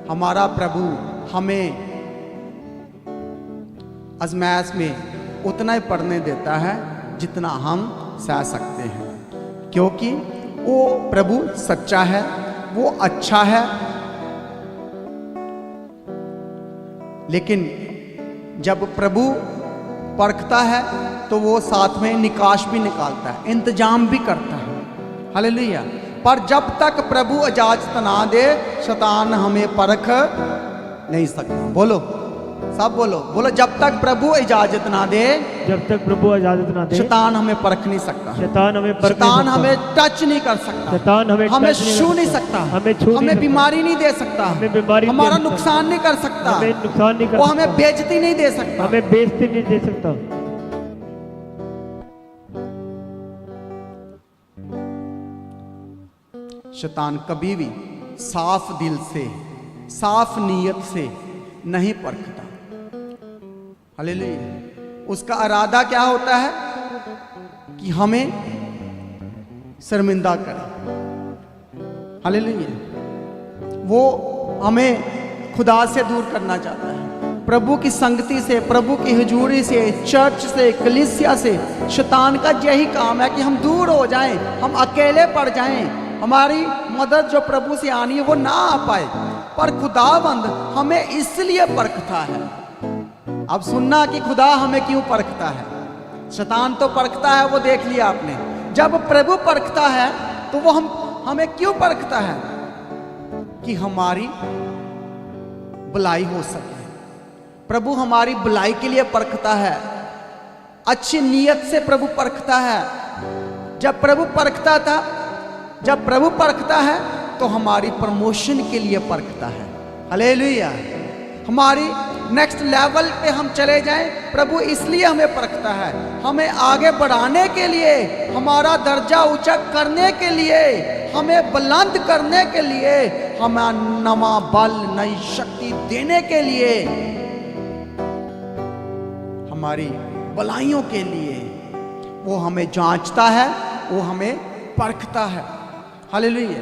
हमारा प्रभु हमें आजमाइश में उतना ही पढ़ने देता है जितना हम सह सकते हैं, क्योंकि वो प्रभु सच्चा है, वो अच्छा है। लेकिन जब प्रभु परखता है तो वो साथ में निकाश भी निकालता है, इंतजाम भी करता है। हालेलुया। पर जब तक प्रभु इजाजत ना दे, शैतान हमें परख नहीं सकता। बोलो, सब बोलो, बोलो, जब तक प्रभु इजाजत ना दे, जब तक प्रभु इजाजत ना दे, शैतान हमें परख नहीं सकता, शैतान हमें परख शैतान नहीं हमें सकता, टच नहीं कर सकता, शैतान हमें टच छू नहीं सकता, हमें बीमारी नहीं दे सकता, हमें बीमारी नहीं हमारा दे सकता, नुकसान नहीं कर सकता, हमें नुकसान नहीं कर वो सकता, हमें बेइज्जती नहीं दे सकता, हमें बेइज्जती नहीं दे सकता। शैतान कभी भी साफ दिल से, साफ नीयत से नहीं परखता। हालेलुया। उसका इरादा क्या होता है कि हमें शर्मिंदा करे। हालेलुया। वो हमें खुदा से दूर करना चाहता है, प्रभु की संगति से, प्रभु की हुजूरी से, चर्च से, कलीसिया से। शैतान का यही काम है कि हम दूर हो जाएं, हम अकेले पड़ जाएं, हमारी मदद जो प्रभु से आनी है वो ना आ पाए। पर खुदावंद हमें इसलिए परखता है। अब सुनना कि खुदा हमें क्यों परखता है। शैतान तो परखता है, वो देख लिया आपने। जब प्रभु परखता है तो वो हमें क्यों परखता है? कि हमारी भलाई हो सके। प्रभु हमारी भलाई के लिए परखता है, अच्छी नीयत से प्रभु परखता है। जब प्रभु परखता था, जब प्रभु परखता है तो हमारी प्रमोशन के लिए परखता है। हालेलुया। हमारी नेक्स्ट लेवल पे हम चले जाएं, प्रभु इसलिए हमें परखता है, हमें आगे बढ़ाने के लिए, हमारा दर्जा ऊंचा करने के लिए, हमें बुलंद करने के लिए, हमें नवा बल, नई शक्ति देने के लिए, हमारी भलाइयों के लिए वो हमें जांचता है, वो हमें परखता है। हालेलुया।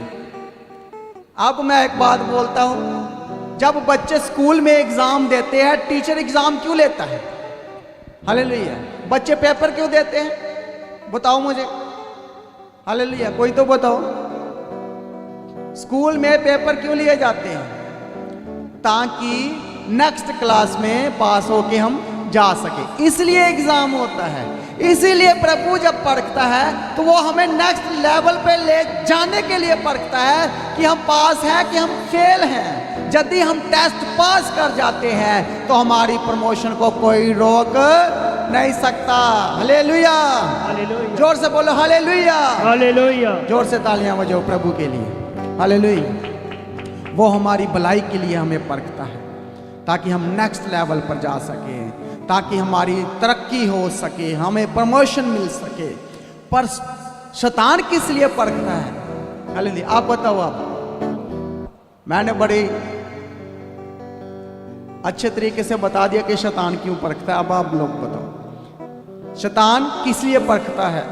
अब मैं एक बात बोलता हूं, जब बच्चे स्कूल में एग्जाम देते हैं, टीचर एग्जाम क्यों लेता है? हालेलुया। बच्चे पेपर क्यों देते हैं, बताओ मुझे, हालेलुया, कोई तो बताओ। स्कूल में पेपर क्यों लिए जाते हैं, ताकि नेक्स्ट क्लास में पास होके हम जा सके, इसलिए एग्जाम होता है। इसीलिए प्रभु जब परखता है तो वो हमें नेक्स्ट लेवल पे ले जाने के लिए परखता है कि हम पास हैं कि हम फेल हैं। यदि हम टेस्ट पास कर जाते हैं तो हमारी प्रमोशन को कोई रोक नहीं सकता। हालेलुया, हालेलुया, जोर से बोलो हालेलुया, हालेलुया, जोर से तालियां बजाओ प्रभु के लिए। हालेलुया। वो हमारी भलाई के लिए हमें परखता है ताकि हम नेक्स्ट लेवल पर जा सके, ताकि हमारी तरक्की हो सके, हमें प्रमोशन मिल सके। पर शैतान किस लिए परखता है, हालेलुया, आप बताओ। आप मैंने बड़े अच्छे तरीके से बता दिया कि शैतान क्यों परखता है। अब आप लोग बताओ शैतान किस लिए परखता है,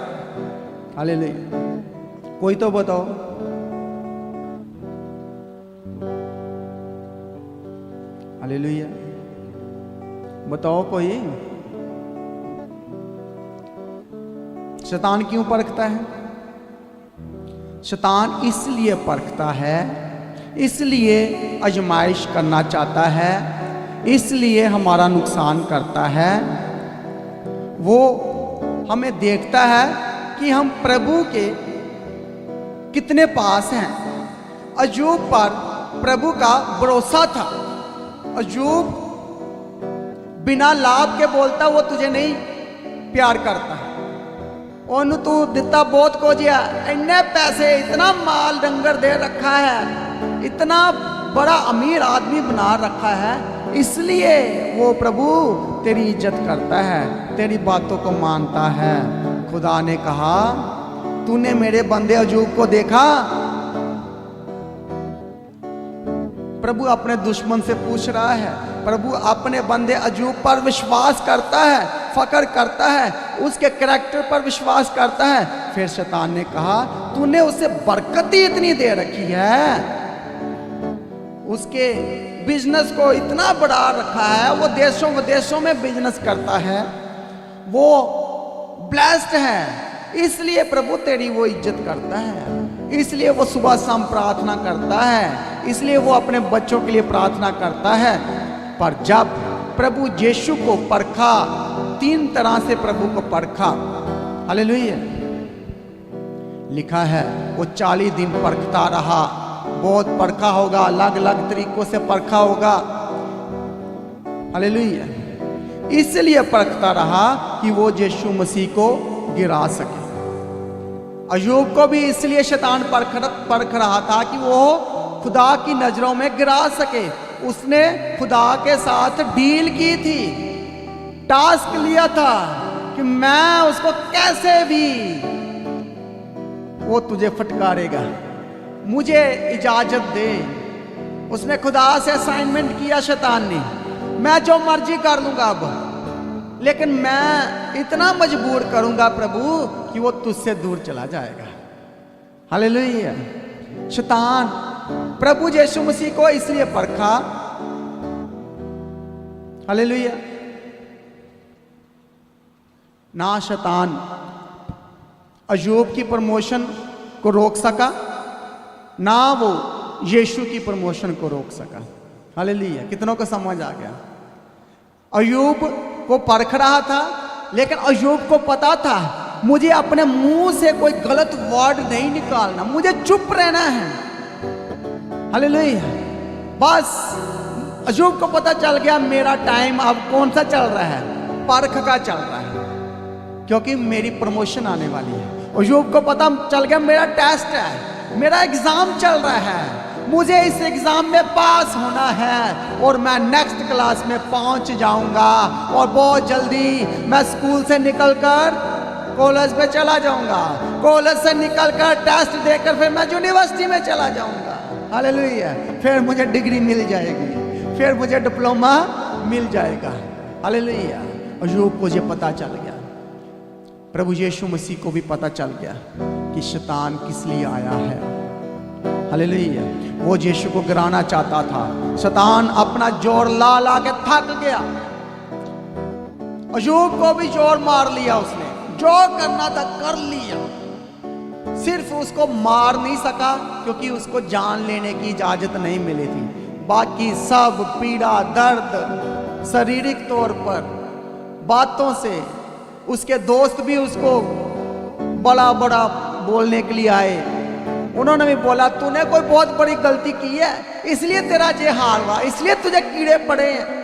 हालेलुया, कोई तो बताओ। हालेलुया, बताओ कोई। शैतान क्यों परखता है? शैतान इसलिए परखता है, इसलिए आजमाइश करना चाहता है, इसलिए हमारा नुकसान करता है। वो हमें देखता है कि हम प्रभु के कितने पास हैं। अय्यूब पर प्रभु का भरोसा था। अय्यूब बिना लाभ के बोलता वो तुझे नहीं प्यार करता, ओनू तू दिता बहुत को जिया, इन्ने पैसे, इतना माल डंगर दे रखा है, इतना बड़ा अमीर आदमी बना रखा है, इसलिए वो प्रभु तेरी इज्जत करता है, तेरी बातों को मानता है। खुदा ने कहा तूने मेरे बंदे अय्यूब को देखा। प्रभु अपने दुश्मन से पूछ रहा है, प्रभु अपने बंदे अय्यूब पर विश्वास करता है, फकर करता है, उसके कैरेक्टर पर विश्वास करता है। फिर शैतान ने कहा तूने उसे बरकत ही इतनी दे रखी है, उसके बिजनेस को इतना बढ़ा रखा है, वो देशों विदेशों में बिजनेस करता है, वो ब्लेस्ड है, इसलिए प्रभु तेरी वो इज्जत करता है, इसलिए वो सुबह शाम प्रार्थना करता है, इसलिए वो अपने बच्चों के लिए प्रार्थना करता है। पर जब प्रभु यीशु को परखा, 3 तरह से प्रभु को परखा, हालेलुया, लिखा है वो 40 दिन परखता रहा। बहुत परखा होगा, अलग अलग तरीकों से परखा होगा, हालेलुया, इसलिए परखता रहा कि वो यीशु मसीह को गिरा सके। अय्यूब को भी इसलिए शैतान परख रहा था कि वो खुदा की नजरों में गिरा सके। उसने खुदा के साथ डील की थी, टास्क लिया था कि मैं उसको कैसे भी, वो तुझे फटकारेगा, मुझे इजाजत दे। उसने खुदा से असाइनमेंट किया शैतान ने, मैं जो मर्जी कर लूंगा अब, लेकिन मैं इतना मजबूर करूंगा प्रभु कि वो तुझसे दूर चला जाएगा। हालेलुया। शैतान प्रभु यीशु मसीह को इसलिए परखा, हालेलुया, ना शैतान अय्यूब की प्रमोशन को रोक सका, ना वो यीशु की प्रमोशन को रोक सका। हालेलुया। कितनों को समझ आ गया? अय्यूब को परख रहा था, लेकिन अय्यूब को पता था मुझे अपने मुंह से कोई गलत वर्ड नहीं निकालना, मुझे चुप रहना है। हालेलुया। बस अय्यूब को पता चल गया मेरा टाइम अब कौन सा चल रहा है, परख का चल रहा है, क्योंकि मेरी प्रमोशन आने वाली है। अय्यूब को पता चल गया मेरा टेस्ट है, मेरा एग्जाम चल रहा है, मुझे इस एग्जाम में पास होना है और मैं नेक्स्ट क्लास में पहुंच जाऊंगा और बहुत जल्दी मैं स्कूल से निकलकर कॉलेज में चला जाऊंगा, कॉलेज से निकलकर टेस्ट देकर फिर मैं यूनिवर्सिटी में चला जाऊंगा। हालेलुया। फिर मुझे डिग्री मिल जाएगी, फिर मुझे डिप्लोमा मिल जाएगा। हालेलुया। अय्यूब को ये पता चल गया, प्रभु यीशु मसीह को भी पता चल गया कि शैतान किस लिए आया है। हालेलुया। वो यीशु को गिराना चाहता था। शैतान अपना जोर ला ला के थक गया। अयूब को भी जोर मार लिया उसने, जो करना था कर लिया। सिर्फ उसको मार नहीं सका क्योंकि उसको जान लेने की इजाजत नहीं मिली थी। बाकी सब पीड़ा दर्द शारीरिक तौर पर बातों से, उसके दोस्त भी उसको बड़ा बड़ा बोलने के लिए आए। उन्होंने भी बोला तूने कोई बहुत बड़ी गलती की है इसलिए तेरा ये हाल हुआ, इसलिए तुझे कीड़े पड़े हैं।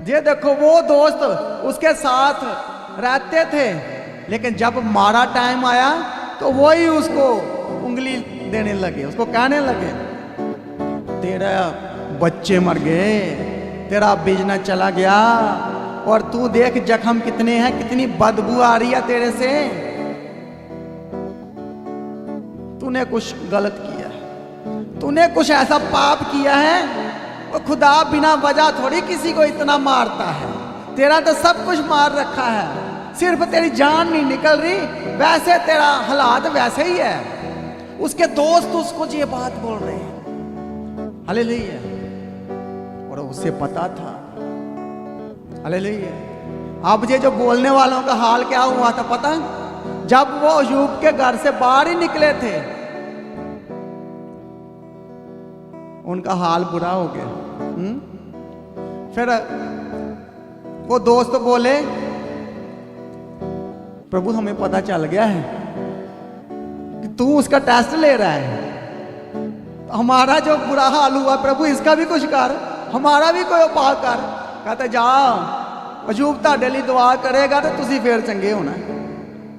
ये देखो वो दोस्त उसके साथ रहते थे, लेकिन जब मारा टाइम आया तो वही उसको उंगली देने लगे, उसको कहने लगे तेरा बच्चे मर गए, तेरा बिजनेस चला गया, और तू देख जख्म कितने हैं, कितनी बदबू आ रही है तेरे से, तूने कुछ गलत किया है, तूने कुछ ऐसा पाप किया है। और खुदा बिना वजह थोड़ी किसी को इतना मारता है, तेरा तो सब कुछ मार रखा है, सिर्फ तेरी जान नहीं निकल रही, वैसे तेरा हालात वैसे ही है। उसके दोस्त उसको ये बात बोल रहे हैं, हालेलुया, और उसे पता था, हालेलुया। अब ये जो बोलने वालों का हाल क्या हुआ था पता? जब वो अयूब के घर से बाहर ही निकले थे उनका हाल बुरा हो गया। फिर वो दोस्त बोले प्रभु हमें पता चल गया है कि तू उसका टेस्ट ले रहा है, हमारा जो बुरा हाल हुआ प्रभु इसका भी कुछ कर, हमारा भी कोई उपाय कर। कहते जा अयूब ताड़े लिए दुआ करेगा तो तुसी फिर चंगे होना।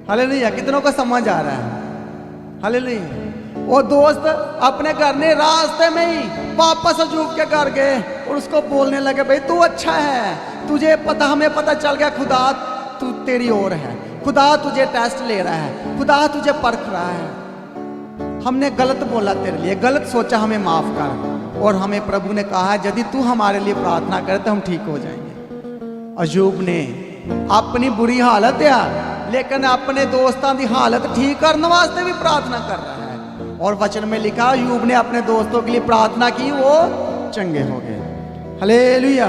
हालेलुया, कितनों को समझ आ रहा है? हालेलुया। वो दोस्त अपने घर ने रास्ते में ही वापस अयूब के घर गए और उसको बोलने लगे भाई तू अच्छा है, तुझे पता, हमें पता चल गया खुदा तू तेरी ओर है, खुदा तुझे टेस्ट ले रहा है, खुदा तुझे परख रहा है, हमने गलत बोला तेरे लिए, गलत सोचा, हमें माफ कर। और हमें प्रभु ने कहा है यदि तू हमारे लिए प्रार्थना करे तो हम ठीक हो जाएंगे। अयूब ने अपनी बुरी हालत है लेकिन अपने दोस्तों की हालत ठीक करने वास्ते भी प्रार्थना कर रहा है। और वचन में लिखा अयूब ने अपने दोस्तों के लिए प्रार्थना की, वो चंगे हो गए। हालेलुया।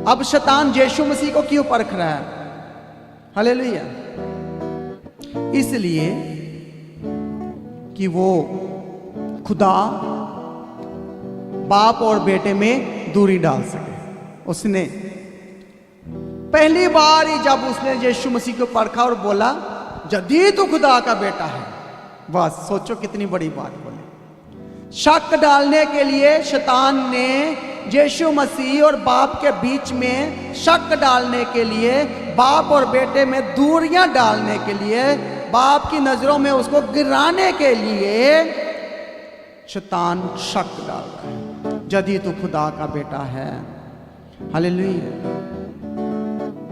अब शैतान यीशु मसीह को क्यों परख रहा है? हालेलुया। इसलिए कि वो खुदा बाप और बेटे में दूरी डाल सके। उसने पहली बार ही जब उसने यीशु मसीह को परखा और बोला यदि तू खुदा का बेटा है, बस सोचो कितनी बड़ी बात बोले। शक डालने के लिए शैतान ने यीशु मसीह और बाप के बीच में शक डालने के लिए, बाप और बेटे में दूरियां डालने के लिए, बाप की नजरों में उसको गिराने के लिए शैतान शक डाल रहा है यदि तू खुदा का बेटा है। हालेलुया।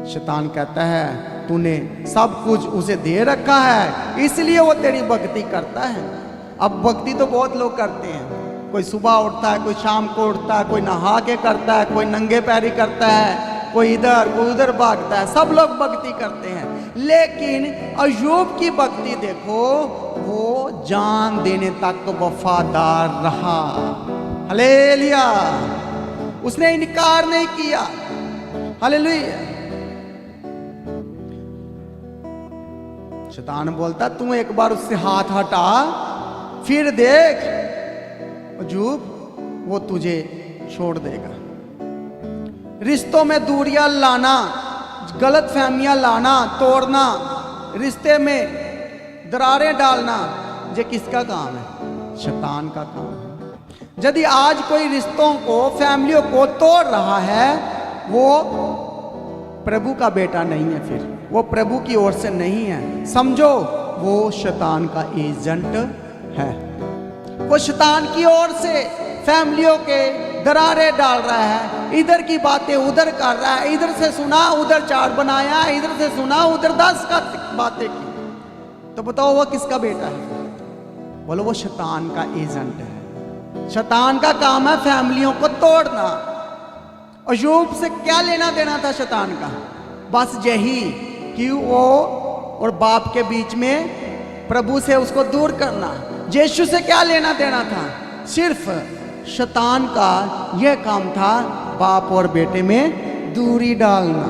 शैतान कहता है तूने सब कुछ उसे दे रखा है इसलिए वो तेरी भक्ति करता है। अब भक्ति तो बहुत लोग करते हैं, कोई सुबह उठता है, कोई शाम को उठता है, कोई नहा के करता है, कोई नंगे पैरी करता है, कोई इधर कोई उधर भागता है, सब लोग भक्ति करते हैं। लेकिन अयूब की भक्ति देखो, वो जान देने तक वफादार रहा। हालेलुया। उसने इनकार नहीं किया। हालेलुया। शैतान बोलता तू एक बार उससे हाथ हटा फिर देख अयूब वो तुझे छोड़ देगा। रिश्तों में दूरियां लाना, गलत फहमियां लाना, तोड़ना, रिश्ते में दरारें डालना, ये किसका काम है? शैतान का काम है। यदि आज कोई रिश्तों को, फैमिलियों को तोड़ रहा है, वो प्रभु का बेटा नहीं है, फिर वो प्रभु की ओर से नहीं है। समझो वो शैतान का एजेंट है। वो शैतान की ओर से फैमिलियों के दरारें डाल रहा है, इधर की बातें उधर कर रहा है, इधर से सुना उधर चार बनाया, इधर से सुना उधर 10 का बातें की। तो बताओ वो किसका बेटा है? बोलो वो शैतान का एजेंट है। शैतान का काम है फैमिलियों को तोड़ना। अयूब से क्या लेना देना था शैतान का? बस यही कि वो और बाप के बीच में प्रभु से उसको दूर करना। यीशु से क्या लेना देना था? सिर्फ शैतान का यह काम था बाप और बेटे में दूरी डालना।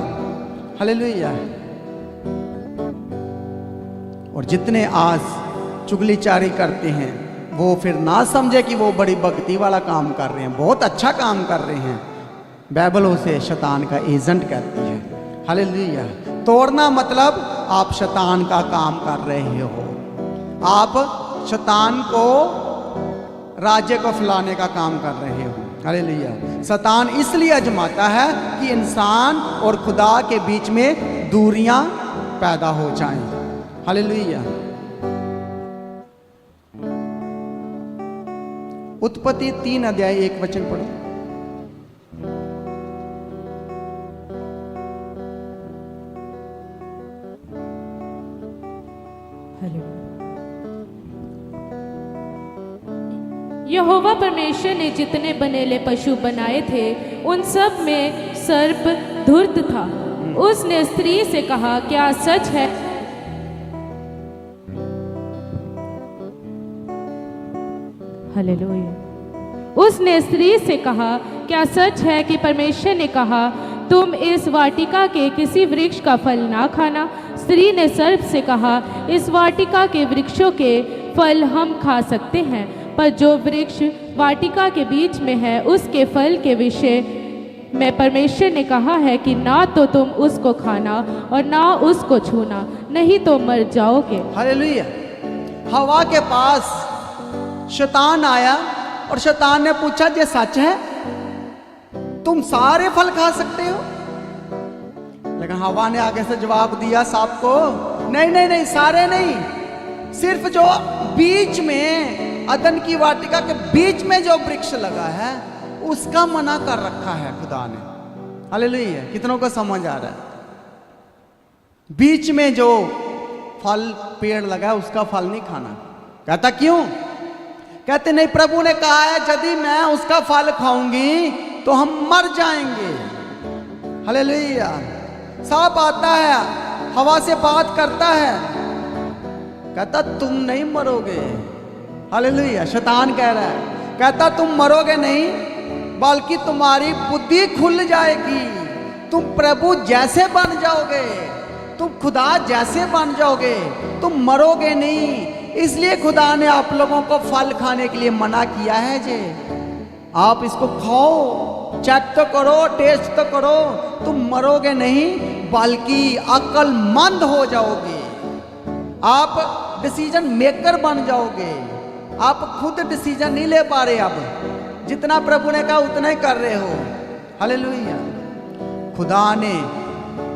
हालेलुया। और जितने आज चुगलीचारी करते हैं वो फिर ना समझे कि वो बड़ी भक्ति वाला काम कर रहे हैं, बहुत अच्छा काम कर रहे हैं। बाइबल उसे शैतान का एजेंट कहती है। हालेलुया। तोड़ना मतलब आप शैतान का काम कर रहे हो, आप शैतान को राज्य को फैलाने का काम कर रहे हो। हालेलुया। शैतान इसलिए आजमाता है कि इंसान और खुदा के बीच में दूरियां पैदा हो जाएं। हालेलुया। उत्पत्ति 3 अध्याय 1 वचन पढ़ो। यहोवा परमेश्वर ने जितने बनेले पशु बनाए थे उन सब में सर्प धूर्त था। उसने स्त्री से कहा, क्या सच है हालेलुया। उसने स्त्री से कहा, क्या सच है कि परमेश्वर ने कहा तुम इस वाटिका के किसी वृक्ष का फल ना खाना? स्त्री ने सर्प से कहा, इस वाटिका के वृक्षों के फल हम खा सकते हैं, पर जो वृक्ष वाटिका के बीच में है उसके फल के विषय में परमेश्वर ने कहा है कि ना तो तुम उसको खाना और ना उसको छूना, नहीं तो मर जाओगे। हालेलुया। हवा के पास शैतान आया और शैतान ने पूछा, ये सच है तुम सारे फल खा सकते हो? लेकिन हवा ने आगे से जवाब दिया सांप को, नहीं नहीं नहीं, सारे नहीं, सिर्फ जो बीच में अदन की वाटिका के बीच में जो वृक्ष लगा है उसका मना कर रखा है खुदा ने। हालेलुया। कितनों को समझ आ रहा है? बीच में जो फल पेड़ लगा है उसका फल नहीं खाना। कहता क्यों? कहते नहीं, प्रभु ने कहा है यदि मैं उसका फल खाऊंगी तो हम मर जाएंगे। हालेलुया। सांप आता है, हवा से बात करता है, कहता तुम नहीं मरोगे। हालेलुया। शैतान कह रहा है, कहता तुम मरोगे नहीं बल्कि तुम्हारी बुद्धि खुल जाएगी, तुम प्रभु जैसे बन जाओगे, तुम खुदा जैसे बन जाओगे, तुम मरोगे नहीं। इसलिए खुदा ने आप लोगों को फल खाने के लिए मना किया है जे आप इसको खाओ, चेक तो करो, टेस्ट तो करो, तुम मरोगे नहीं बल्कि अक्लमंद हो जाओगे, आप डिसीजन मेकर बन जाओगे। आप खुद डिसीजन नहीं ले पा रहे, अब जितना प्रभु ने कहा उतना ही कर रहे हो। हालेलुया। खुदा ने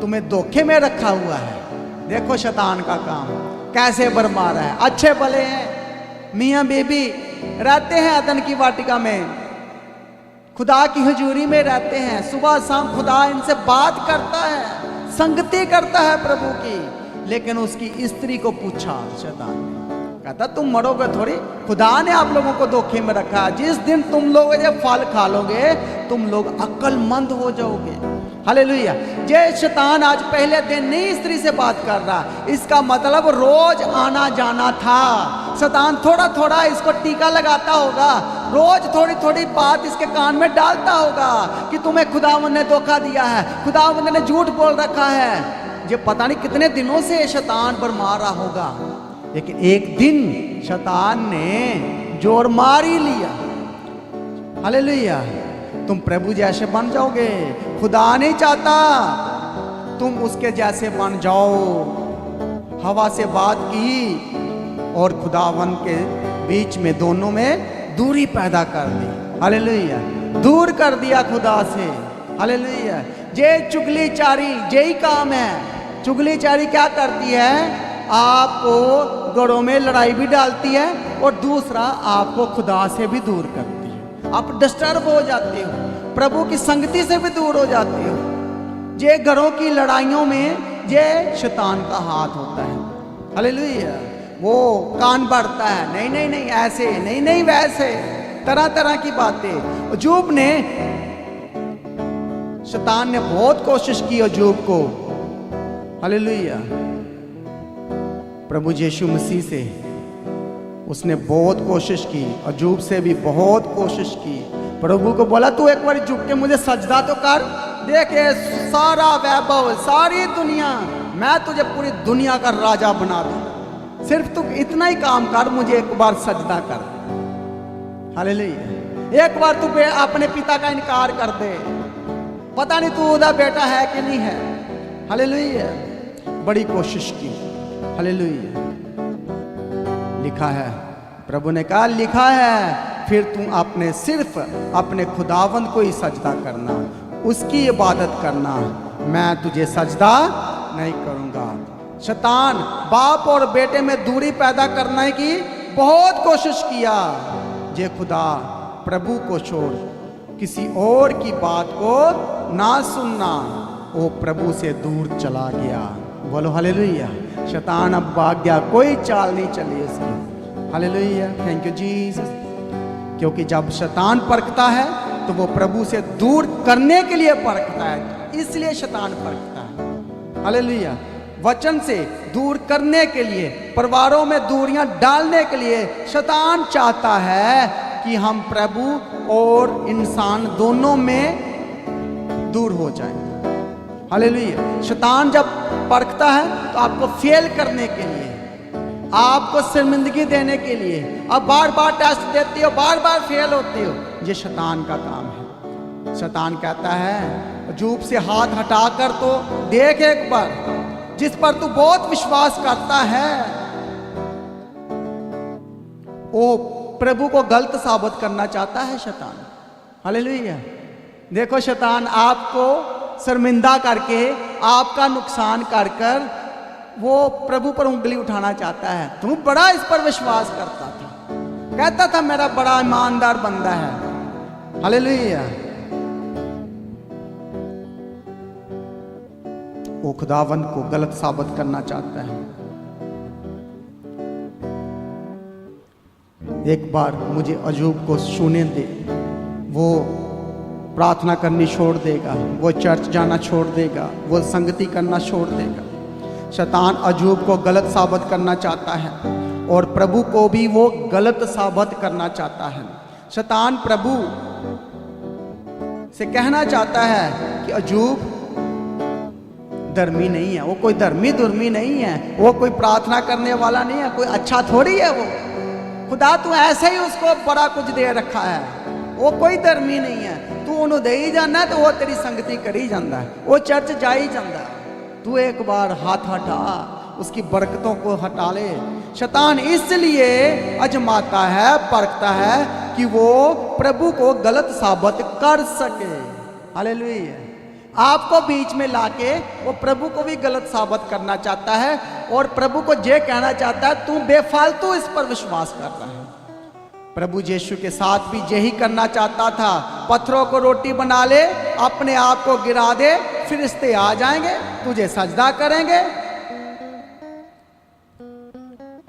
तुम्हें धोखे में रखा हुआ है। देखो शैतान का काम कैसे बरमा रहा है। अच्छे भले हैं, मियाँ बीबी रहते हैं अदन की वाटिका में, खुदा की हुजूरी में रहते हैं, सुबह शाम खुदा इनसे बात करता है, संगति करता है प्रभु की। लेकिन उसकी स्त्री को पूछा शैतान ने, कहता तुम मरोगे थोड़ी, खुदा ने आप लोगों को धोखे में रखा। जिस दिन तुम लोग ये फल खा लोगे तुम लोग अक्लमंद हो जाओगे। हालेलुया। ये शैतान आज पहले दिन नहीं स्त्री से बात कर रहा, इसका मतलब रोज आना जाना था। शैतान थोड़ा थोड़ा इसको टीका लगाता होगा, रोज थोड़ी थोड़ी बात इसके कान में डालता होगा कि तुम्हें खुदावंद ने धोखा दिया है, खुदावंद ने झूठ बोल रखा है। ये पता नहीं कितने दिनों से शैतान बरमा रहा होगा, लेकिन एक दिन शैतान ने जोर मार ही लिया। हालेलुया। तुम प्रभु जैसे बन जाओगे, खुदा नहीं चाहता तुम उसके जैसे बन जाओ। हवा से बात की और खुदावन के बीच में दोनों में दूरी पैदा कर दी। हालेलुया। दूर कर दिया खुदा से। हालेलुया। जे चुगलीचारी यही काम है। चुगलीचारी क्या करती है? आपको गढ़ों में लड़ाई भी डालती है और दूसरा आपको खुदा से भी दूर करती है। आप डिस्टर्ब हो जाते हो, प्रभु की संगति से भी दूर हो जाते हो। ये घरों की लड़ाइयों में ये शैतान का हाथ होता है। हालेलुया। वो कान बढ़ता है, नहीं नहीं नहीं ऐसे, नहीं नहीं वैसे, तरह तरह की बातें। अय्यूब ने, शैतान ने बहुत कोशिश की अय्यूब को। हालेलुया। प्रभु यीशु मसीह से उसने बहुत कोशिश की, अय्यूब से भी बहुत कोशिश की। प्रभु को बोला तू एक बार झुक के मुझे सजदा तो कर, देखे सारा वैभव, सारी दुनिया, मैं तुझे पूरी दुनिया का राजा बना दूं, सिर्फ तू इतना ही काम कर, मुझे एक बार सजदा कर। हालेलुया। एक बार तू अपने पिता का इनकार कर दे, पता नहीं तू उदा बेटा है कि नहीं है। हालेलुया। बड़ी कोशिश की। हालेलुया। लिखा है, प्रभु ने कहा लिखा है, फिर तू अपने सिर्फ अपने खुदावंद को ही सजदा करना, उसकी इबादत करना, मैं तुझे सजदा नहीं करूंगा। शैतान बाप और बेटे में दूरी पैदा करने की बहुत कोशिश किया। जे खुदा प्रभु को छोड़ किसी और की बात को ना सुनना, वो प्रभु से दूर चला गया। बोलो हालेलुया। शैतान अब भाग गया, कोई चाल नहीं चली उसकी। हालेलुया। Thank you Jesus. क्योंकि जब शैतान परखता है तो वो प्रभु से दूर करने के लिए परखता है, इसलिए शैतान परखता है। हालेलुया। वचन से दूर करने के लिए, परिवारों में दूरियां डालने के लिए शैतान चाहता है कि हम प्रभु और इंसान दोनों में दूर हो जाएं। हालेलुया। शैतान जब परखता है तो आपको फेल करने के लिए, आपको शर्मिंदगी देने के लिए, आप बार बार टेस्ट देते हो, बार बार फेल होते हो, ये शैतान का काम है। शैतान कहता है अजूब से हाथ हटाकर तो देख एक बार, जिस पर तू बहुत विश्वास करता है वो प्रभु को गलत साबित करना चाहता है शैतान। हालेलुया। देखो शैतान आपको शर्मिंदा करके, आपका नुकसान कर कर वो प्रभु पर उंगली उठाना चाहता है। तू बड़ा इस पर विश्वास करता था, कहता था मेरा बड़ा ईमानदार बंदा है। हालेलुया। वो खुदावंद को गलत साबित करना चाहता है। एक बार मुझे अजूब को सुने दे, वो प्रार्थना करनी छोड़ देगा, वो चर्च जाना छोड़ देगा, वो संगति करना छोड़ देगा। शैतान अजूब को गलत साबित करना चाहता है और प्रभु को भी वो गलत साबित करना चाहता है। शैतान प्रभु से कहना चाहता है कि अजूब धर्मी नहीं है, वो कोई धर्मी दुर्मी नहीं है, वो कोई प्रार्थना करने वाला नहीं है, कोई अच्छा थोड़ी है वो। खुदा तू ऐसे ही उसको बड़ा कुछ दे रखा है, वो कोई धर्मी नहीं है, तू उन्होंने दे ही जाना तो वो तेरी संगति कर ही जाता है, वो चर्च जा ही जाता है। तू एक बार हाथ हटा, उसकी बरकतों को हटा ले। शैतान इसलिए अजमाता है, परखता है कि वो प्रभु को गलत साबित कर सके। हालेलुया। आपको बीच में लाके वो प्रभु को भी गलत साबित करना चाहता है और प्रभु को ये कहना चाहता है तू बेफालतू इस पर विश्वास कर रहा है। प्रभु यीशु के साथ भी यही करना चाहता था, पत्थरों को रोटी बना ले, अपने आप को गिरा दे, फरिश्ते आ जाएंगे, तुझे सजदा करेंगे।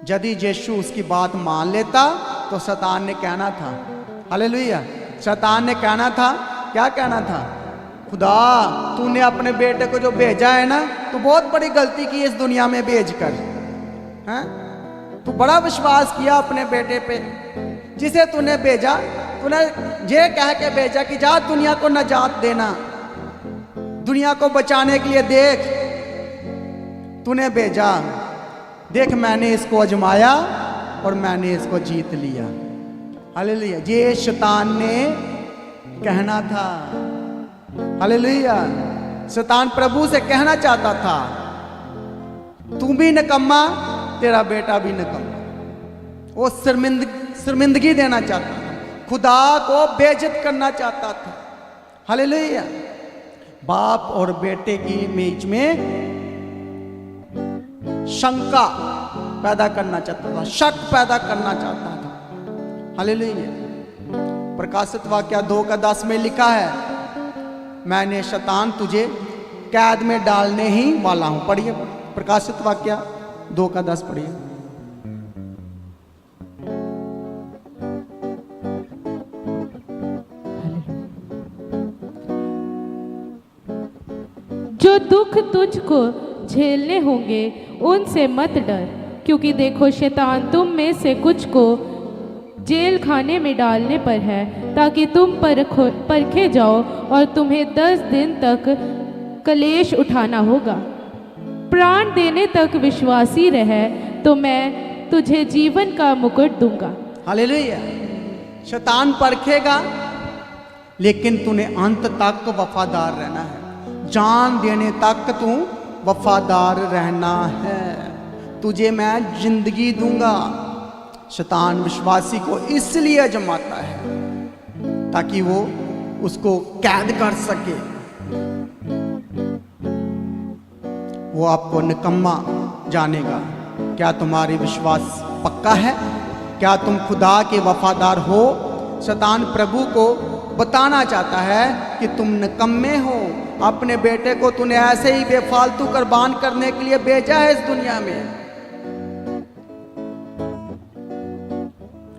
यदि यीशु उसकी बात मान लेता तो शैतान ने कहना था, हालेलुया, शैतान ने कहना था, क्या कहना था? खुदा तूने अपने बेटे को जो भेजा है ना, तू बहुत बड़ी गलती की इस दुनिया में भेजकर। हैं? तू बड़ा विश्वास किया अपने बेटे पे, जिसे तूने भेजा, तूने ये कह के भेजा कि जा दुनिया को नजात देना, दुनिया को बचाने के लिए देख तूने भेजा, देख मैंने इसको आजमाया और मैंने इसको जीत लिया। हालेलुया। ये शैतान ने कहना था। हालेलुया। शैतान प्रभु से कहना चाहता था तू भी निकम्मा, तेरा बेटा भी निकम्मा। वो शर्मिंदगी देना चाहता था, खुदा को बेइज्जत करना चाहता था। हालेलुया। बाप और बेटे की बीच में शंका पैदा करना चाहता था, शक पैदा करना चाहता था। हालेलुया। प्रकाशित वाक्य 2:10 में लिखा है, मैंने शैतान तुझे कैद में डालने ही वाला हूं। पढ़िए प्रकाशित वाक्य 2:10 पढ़िए। जो दुख तुझको झेलने होंगे उनसे मत डर, क्योंकि देखो शैतान तुम में से कुछ को जेल खाने में डालने पर है, ताकि तुम परखे जाओ और तुम्हें 10 दिन तक कलेश उठाना होगा। प्राण देने तक विश्वासी रहे तो मैं तुझे जीवन का मुकुट दूंगा। हालेलुया। शैतान परखेगा, लेकिन तूने अंत तक वफादार रहना है। जान देने तक तू वफादार रहना है। तुझे मैं जिंदगी दूंगा। शैतान विश्वासी को इसलिए आजमाता है ताकि वो उसको कैद कर सके। वो आपको निकम्मा जानेगा। क्या तुम्हारी विश्वास पक्का है? क्या तुम खुदा के वफादार हो? शैतान प्रभु को बताना चाहता है कि तुम निकम्मे हो। अपने बेटे को तूने ऐसे ही बेफालतू कुर्बान करने के लिए भेजा है इस दुनिया में।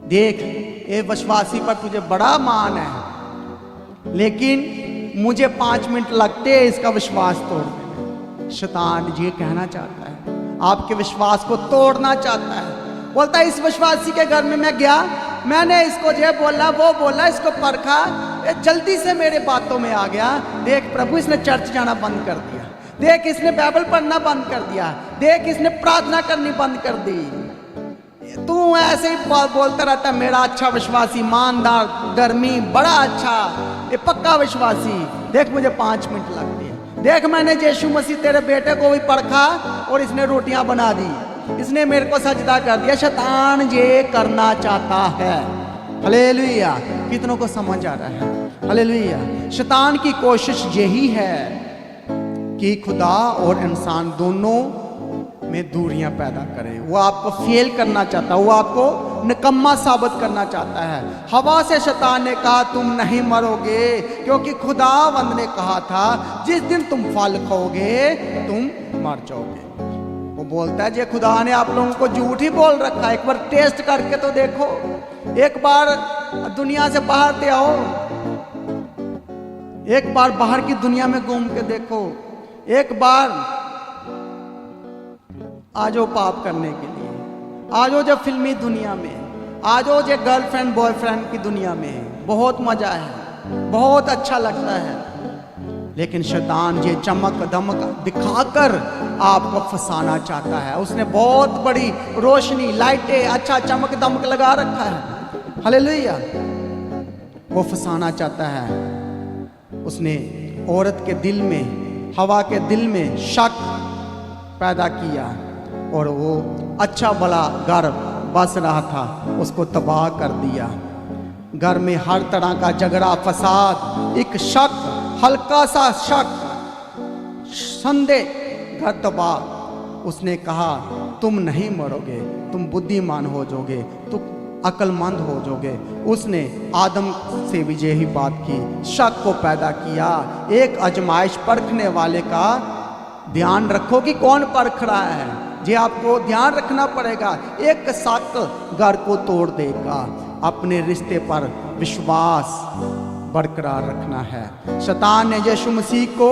देख, ये विश्वासी पर तुझे बड़ा मान है, लेकिन मुझे 5 मिनट लगते हैं इसका विश्वास तोड़ने में। शैतान ये कहना चाहता है, आपके विश्वास को तोड़ना चाहता है। बोलता है इस विश्वासी के घर में मैं गया, मैंने इसको ये बोला वो बोला, इसको परखा, ये जल्दी से मेरे बातों में आ गया। देख प्रभु, इसने चर्च जाना बंद कर दिया। देख, इसने बाइबल पढ़ना बंद कर दिया। देख, इसने प्रार्थना करनी बंद कर दी। तू ऐसे ही बोलता रहता, मेरा अच्छा विश्वासी, ईमानदार, धर्मी, बड़ा अच्छा, ये पक्का विश्वासी। देख, मुझे 5 मिनट लगते हैं। देख, मैंने यीशु मसीह तेरे बेटे को भी परखा और इसने रोटियां बना दी, इसने मेरे को सजदा कर दिया। शैतान ये करना चाहता है। हालेलुया। कितनों को समझ आ रहा है? हालेलुया। शैतान की कोशिश यही है कि खुदा और इंसान दोनों में दूरियां पैदा करे। वो आपको फेल करना चाहता है, वो आपको निकम्मा साबित करना चाहता है। हवा से शैतान ने कहा तुम नहीं मरोगे, क्योंकि खुदावंद ने कहा था जिस दिन तुम फल खाओगे तुम मर जाओगे। वो बोलता है जे खुदा ने आप लोगों को झूठ ही बोल रखा है। एक बार टेस्ट करके तो देखो, एक बार दुनिया से बाहर ते आओ, एक बार बाहर की दुनिया में घूम के देखो, एक बार आ जाओ पाप करने के लिए, आ जाओ जब फिल्मी दुनिया में, आ जाओ जो गर्लफ्रेंड बॉयफ्रेंड की दुनिया में। बहुत मजा है, बहुत अच्छा लगता है, लेकिन शैतान ये चमक दमक दिखाकर आपको फंसाना चाहता है। उसने बहुत बड़ी रोशनी, लाइटें, अच्छा चमक दमक लगा रखा है। हालेलुया। वो फंसाना चाहता है। उसने औरत के दिल में, हवा के दिल में शक पैदा किया और वो अच्छा भला घर बस रहा था उसको तबाह कर दिया। घर में हर तरह का झगड़ा, फसाद, एक शक, हल्का सा शक, संदेह, घर तबाह। उसने कहा तुम नहीं मरोगे, तुम बुद्धिमान हो जाओगे, तुम अक्लमंद हो जाओगे। उसने आदम से भी यही बात की, शक को पैदा किया। एक आजमाइश परखने वाले का ध्यान रखो कि कौन परख रहा है, ये आपको ध्यान रखना पड़ेगा। एक शक घर को तोड़ देगा। अपने रिश्ते पर विश्वास बरकरार रखना है। शैतान ने यीशु मसीह को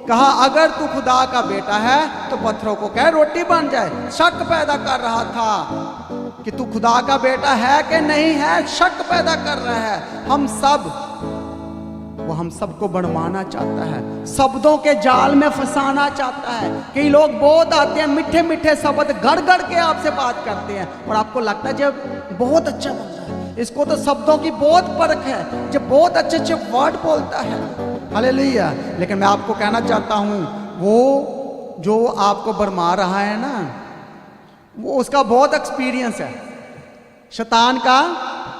कहा अगर तू खुदा का बेटा है तो पत्थरों को कह रोटी बन जाए। शक पैदा कर रहा था कि तू खुदा का बेटा है कि नहीं है, शक पैदा कर रहा है। वो हम सबको बढ़वाना चाहता है, शब्दों के जाल में फंसाना चाहता है। कई लोग बहुत आते हैं, मीठे मीठे शब्द गड़ गड़ के आपसे बात करते हैं और आपको लगता है जब बहुत अच्छा बनता है, इसको तो शब्दों की बहुत परख है, जब बहुत अच्छे अच्छे वर्ड बोलता है। हालेलुया। लेकिन मैं आपको कहना चाहता हूँ वो जो आपको भरमा रहा है ना, वो उसका बहुत एक्सपीरियंस है। शैतान का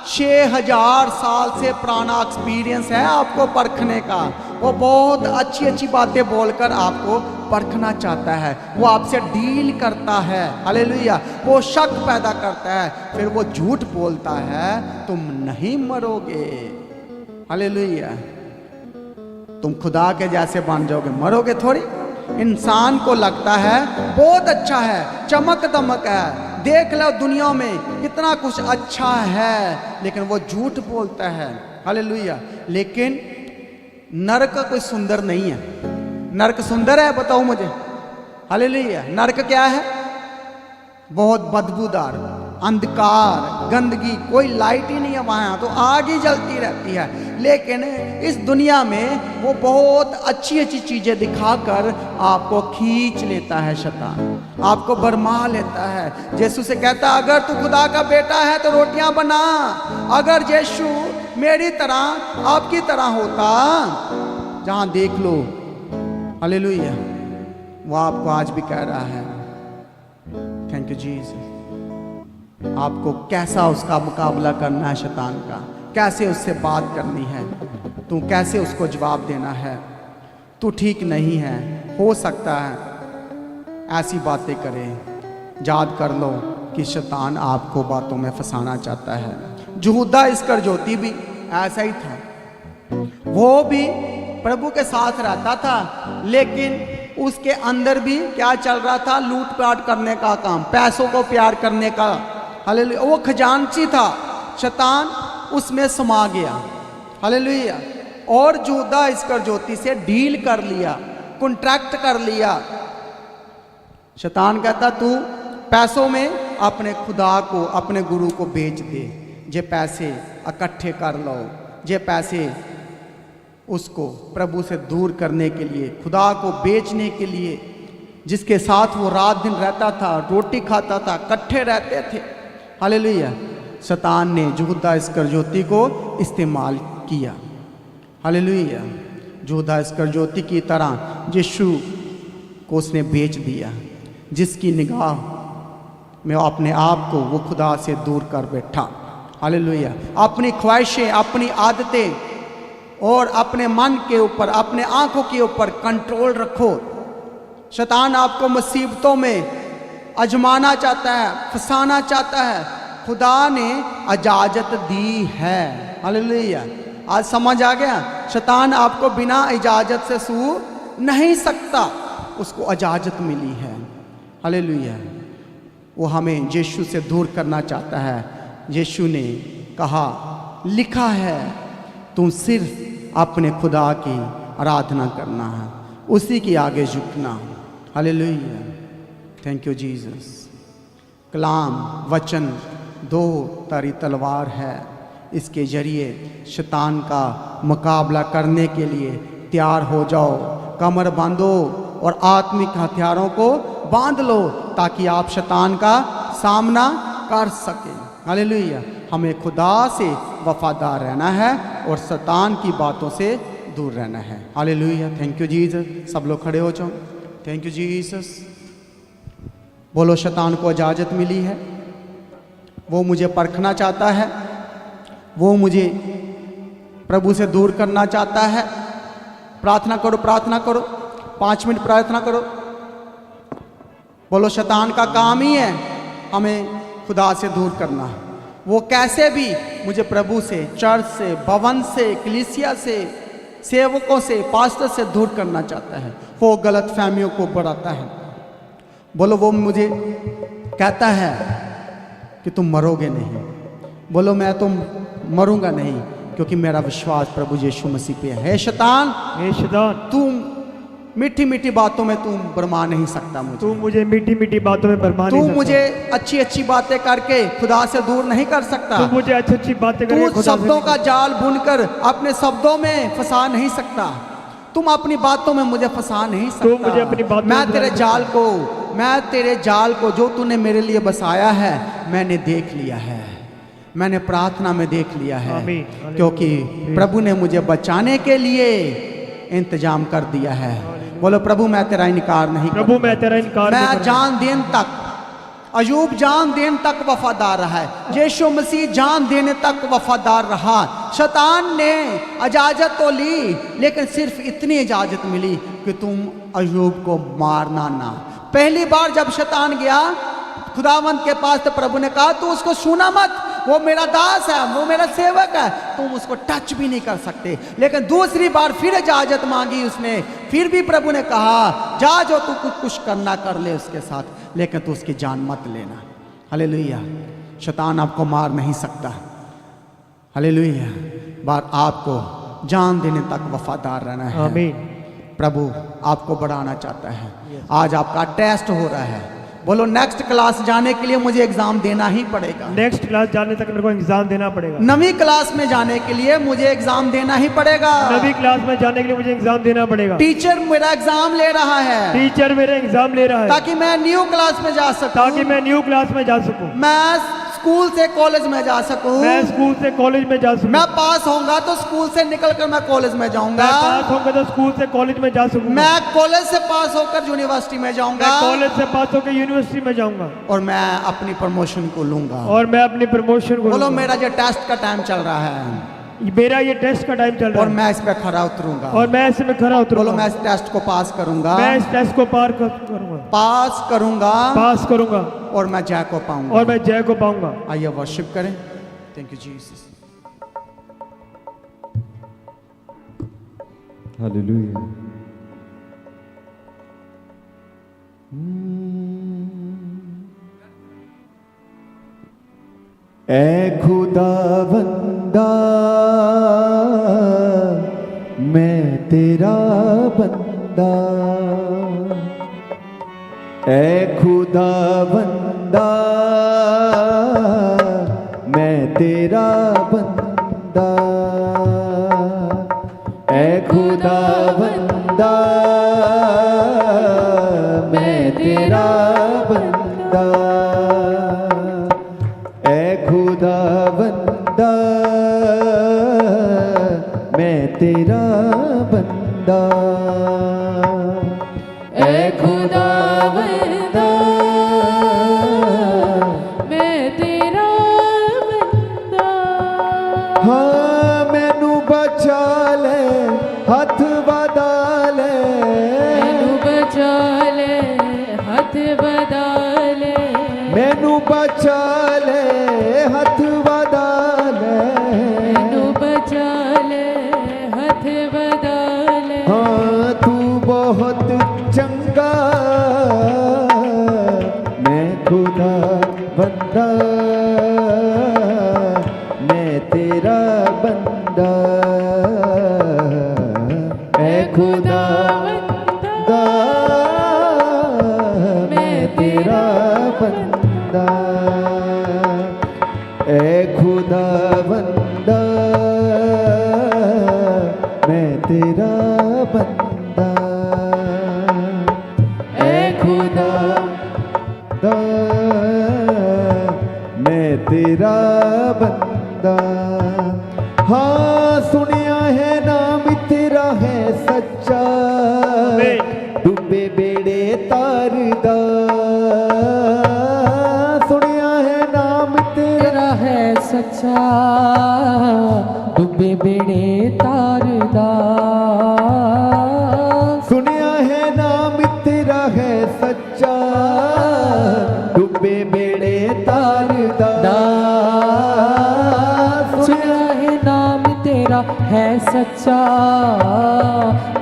6000 साल से पुराना एक्सपीरियंस है आपको परखने का। वो बहुत अच्छी अच्छी बातें बोलकर आपको परखना चाहता है। वो आपसे डील करता है। हालेलुया। वो शक पैदा करता है, फिर वो झूठ बोलता है तुम नहीं मरोगे। हालेलुया। तुम खुदा के जैसे बन जाओगे, मरोगे थोड़ी। इंसान को लगता है बहुत अच्छा है, चमक दमक है, देख लो दुनिया में कितना कुछ अच्छा है, लेकिन वो झूठ बोलता है। हालेलुया। लेकिन नरक कोई सुंदर नहीं है। नरक सुंदर है? बताओ मुझे। हालेलुया। नरक क्या है? बहुत बदबूदार, अंधकार, गंदगी, कोई लाइट ही नहीं है वहाँ, तो आग ही जलती रहती है। लेकिन इस दुनिया में वो बहुत अच्छी अच्छी चीज़ें दिखाकर आपको खींच लेता है शैतान, आपको भरमा लेता है। यीशु से कहता है अगर तू खुदा का बेटा है तो रोटियां बना। अगर यीशु मेरी तरह आपकी तरह होता, जहाँ देख लो, हालेलुया, वो आपको आज भी कह रहा है थैंक यू जीसस। आपको कैसा उसका मुकाबला करना है शैतान का, कैसे उससे बात करनी है, तू कैसे उसको जवाब देना है। तू ठीक नहीं है, हो सकता है ऐसी बातें करे। याद कर लो कि शैतान आपको बातों में फंसाना चाहता है। यहूदा इस्करियोती भी ऐसा ही था, वो भी प्रभु के साथ रहता था, लेकिन उसके अंदर भी क्या चल रहा था, लूटपाट करने का काम, पैसों को प्यार करने का। हालेलुया, वो खजांची था, शैतान उसमें समा गया। हालेलुया, और यहूदा इस्करियोती से डील कर लिया, कॉन्ट्रैक्ट कर लिया। शैतान कहता तू पैसों में अपने खुदा को, अपने गुरु को बेच दे, जे पैसे इकट्ठे कर लो, जे पैसे उसको प्रभु से दूर करने के लिए, खुदा को बेचने के लिए, जिसके साथ वो रात दिन रहता था, रोटी खाता था, इकट्ठे रहते थे। हालेलुया, शैतान ने यहूदा इस्करियोती को इस्तेमाल किया। हालेलुया, यहूदा इस्करियोती की तरह यीशु को उसने बेच दिया, जिसकी निगाह में अपने आप को वो खुदा से दूर कर बैठा। हालेलुया, अपनी ख्वाहिशें, अपनी आदतें और अपने मन के ऊपर, अपने आंखों के ऊपर कंट्रोल रखो। शैतान आपको मुसीबतों में आजमाना चाहता है, फंसाना चाहता है। खुदा ने इजाजत दी है। हालेलुया, आज समझ आ गया, शैतान आपको बिना इजाजत से छू नहीं सकता, उसको इजाजत मिली है। हालेलुया, वो हमें यीशु से दूर करना चाहता है। यीशु ने कहा, लिखा है तुम सिर्फ अपने खुदा की आराधना करना है, उसी के आगे झुकना। Hallelujah, thank you Jesus. कलाम वचन दो तारी तलवार है, इसके जरिए शैतान का मुकाबला करने के लिए तैयार हो जाओ, कमर बांधो और आत्मिक हथियारों को बांध लो, ताकि आप शैतान का सामना कर सकें। हालेलुया, हमें खुदा से वफादार रहना है और शैतान की बातों से दूर रहना है। Hallelujah, thank you Jesus. सब लोग खड़े हो जाओ। Thank you Jesus. बोलो, शैतान को इजाज़त मिली है, वो मुझे परखना चाहता है, वो मुझे प्रभु से दूर करना चाहता है। प्रार्थना करो, प्रार्थना करो, 5 मिनट प्रार्थना करो। बोलो, शैतान का काम ही है हमें खुदा से दूर करना। वो कैसे भी मुझे प्रभु से, चर्च से, भवन से, कलीसिया से, सेवकों से, पास्टर से दूर करना चाहता है। वो गलत फहमियों को बढ़ाता है। बोलो, वो मुझे कहता है कि तुम मरोगे नहीं। बोलो, मैं तुम मरूंगा नहीं, क्योंकि मेरा विश्वास प्रभु यीशु मसीह पे है। शैतान, तुम मीठी मीठी बातों में तुम भरमा नहीं सकता मुझे। तू मुझे मीठी मीठी बातों में भरमा नहीं सकता। तू मुझे अच्छी अच्छी बातें करके खुदा से दूर नहीं कर सकता। तू मुझे अच्छी अच्छी बातें करके तू शब्दों का जाल बुनकर अपने शब्दों में फंसा नहीं सकता। तुम अपनी बातों में मुझे फंसा नहीं सकता। तू मुझे अपनी बातों में मैं तेरे जाल को जो तूने मेरे लिए बसाया है, मैंने देख लिया है, मैंने प्रार्थना में देख लिया है, क्योंकि प्रभु ने मुझे बचाने के लिए इंतजाम कर दिया है। बोलो, प्रभु मैं तेरा इनकार नहीं करता। प्रभु मैं तेरा इनकार नहीं मैं जान देने तक, अयूब जान देने तक वफादार रहा है, यीशु मसीह जान देने तक वफादार रहा। शैतान ने इजाजत तो ली, लेकिन सिर्फ इतनी इजाजत मिली कि तुम अयूब को मारना ना। पहली बार जब शैतान गया खुदावंत के पास, तो प्रभु ने कहा तू उसको छूना मत, वो मेरा दास है, वो मेरा सेवक है, तुम उसको टच भी नहीं कर सकते। लेकिन दूसरी बार फिर इजाजत मांगी उसने, फिर भी प्रभु ने कहा जा, जो तू कुछ करना कर ले उसके साथ, लेकिन तू उसकी जान मत लेना। हालेलुया, शैतान आपको मार नहीं सकता। हालेलुया, बार आपको जान देने तक वफादार रहना है। आमीन। प्रभु आपको बढ़ाना चाहता है। आज आपका टेस्ट हो रहा है, बोलो नेक्स्ट क्लास जाने के लिए मुझे एग्जाम देना ही पड़ेगा। नेक्स्ट क्लास जाने तक मेरे को एग्जाम देना पड़ेगा। 9वीं क्लास में जाने के लिए मुझे एग्जाम देना ही पड़ेगा। 9वीं क्लास में जाने के लिए मुझे एग्जाम देना पड़ेगा। टीचर मेरा एग्जाम ले रहा है, टीचर मेरा एग्जाम ले रहा है ताकि मैं न्यू क्लास में जा सकूं, ताकि मैं न्यू क्लास में जा सकूं, मैं स्कूल से कॉलेज में जा सकूं, मैं स्कूल से कॉलेज में जा सकूं, मैं पास होऊंगा तो स्कूल से निकलकर मैं कॉलेज में जाऊंगा, मैं पास होऊंगा तो स्कूल से कॉलेज में जा सकूंगा, मैं कॉलेज से पास होकर यूनिवर्सिटी में जाऊंगा, मैं कॉलेज से पास होकर यूनिवर्सिटी में जाऊंगा और मैं अपनी प्रमोशन को लूंगा। और मैं अपनी प्रमोशन को बोलो लूंगा। मेरा जो टेस्ट का टाइम चल रहा है मेरा ये टेस्ट का टाइम चल रहा और है मैं इस पे खरा उतरूंगा और मैं ऐसे में खरा बोलो उतरूंगा। मैं इस टेस्ट को पास करूंगा, मैं इस टेस्ट को करूंगा, पास करूंगा पास करूंगा और मैं जय को पाऊंगा और मैं जय को पाऊंगा। आइए वर्शिप करें। Thank you Jesus. हालेलुया। ऐ खुदा बंदा मैं तेरा बंदा, ऐ खुदा बंदा मैं तेरा बंदा, ऐ खुदा बंदा मैं तेरा बंदा, ऐ खुदा बंदा मैं तेरा बंदा, ऐ खुदा बंदा मैं तेरा बंदा। हाँ मैनू बचा ले हथ वधा ले, मैनू बचा ले हथ वधा ले, मैनू बचा ले हथ वधा ले, मैनू बचा ले हथ वधा ले। हाँ तू बहुत चंगा मैं खुदा बंदा, मैं तेरा बंदा, ऐ खुदा बंदा मैं तेरा बंदा, ऐ खुदा बंदा मैं तेरा बंदा, ऐ खुदा बंदा मैं तेरा बंदा। हाँ सुनिया है नाम तेरा है सच्चा, डूबे बेड़े तारदा, सुनिया है नाम तेरा है सच्चा डुबे बेड़े तारदा, सुनिया है नाम तेरा है सच्चा, डूबे बेड़े तारदा, सुना है नाम तेरा है सच्चा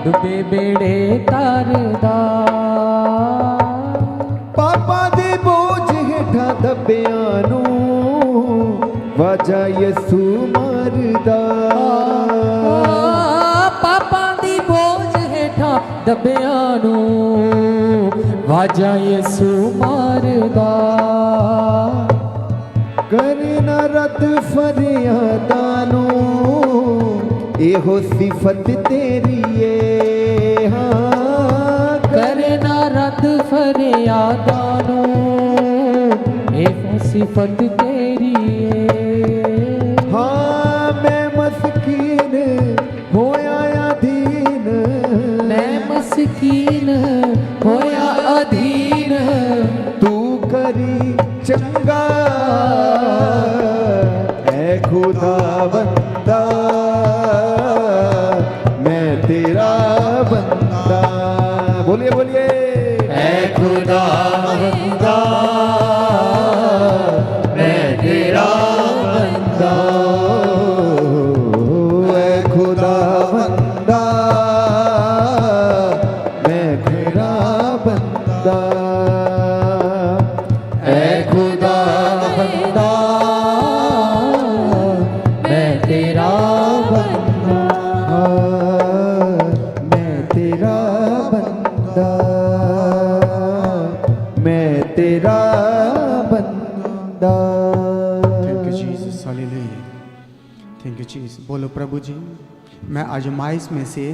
डुबे बेड़े तारदा, पापा दे बोझ हेठा दबिया नू वाजा यसू मरदा, पापा दी बोझ हेठा दबिया नू वाजा यसू मारदा, करना रद फरियादा नू एहो सिफत तेरी है, हाँ करना रद फरियादा नू ए सिफत तेरी है। हाँ मैं मस्कीन होया अधीन, मैं मस्कीन होया अधीन, तू करी चंगा ऐ खुदा बंदा मैं तेरा बंदा, बोलिए बोलिए ऐ खुदा बंदा मैं तेरा बंदा, ऐ खुदा बंदा मैं तेरा बंदा, ऐ खुदा बंदा मैं तेरा बंदा, मैं तेरा बंदा, मैं तेरा थैंक यू चीज। बोलो प्रभु जी, मैं आजमाइश में से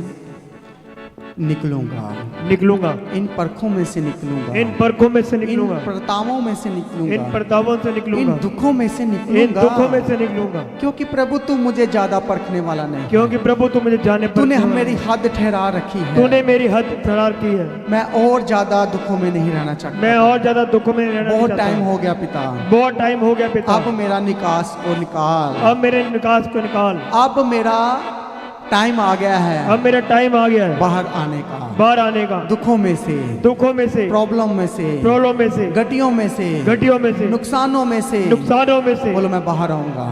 निकलूंगा, निकलूंगा, इन परखों में से निकलूंगा, इन परखों में से इन निकलूंगा, प्रतापों में से निकलूंगा, इन प्रतापों से निकलूंगा, इन दुखों में से इन निकलूंगा, दुखों में से निकलूंगा, क्योंकि प्रभु तू मुझे ज्यादा परखने वाला नहीं, क्योंकि प्रभु तू मुझे जाने पर तूने मेरी हद ठहरा रखी है, तूने मेरी हद ठहरार की है। मैं और ज्यादा दुखों में नहीं रहना चाहता, मैं और ज्यादा दुखों में रहना नहीं बहुत चाहता। टाइम हो गया पिता, बहुत टाइम हो गया पिता, अब मेरा निकास को निकाल, अब मेरे निकास को निकाल, अब मेरा टाइम आ गया है अब मेरा टाइम आ गया है बाहर आने का, बाहर आने का, दुखों में से, दुखों में से, प्रॉब्लम में से, प्रॉब्लम में से, गटियों में से, घटियों में से, नुकसानों में से, नुकसानों में से, बोलो मैं बाहर आऊंगा,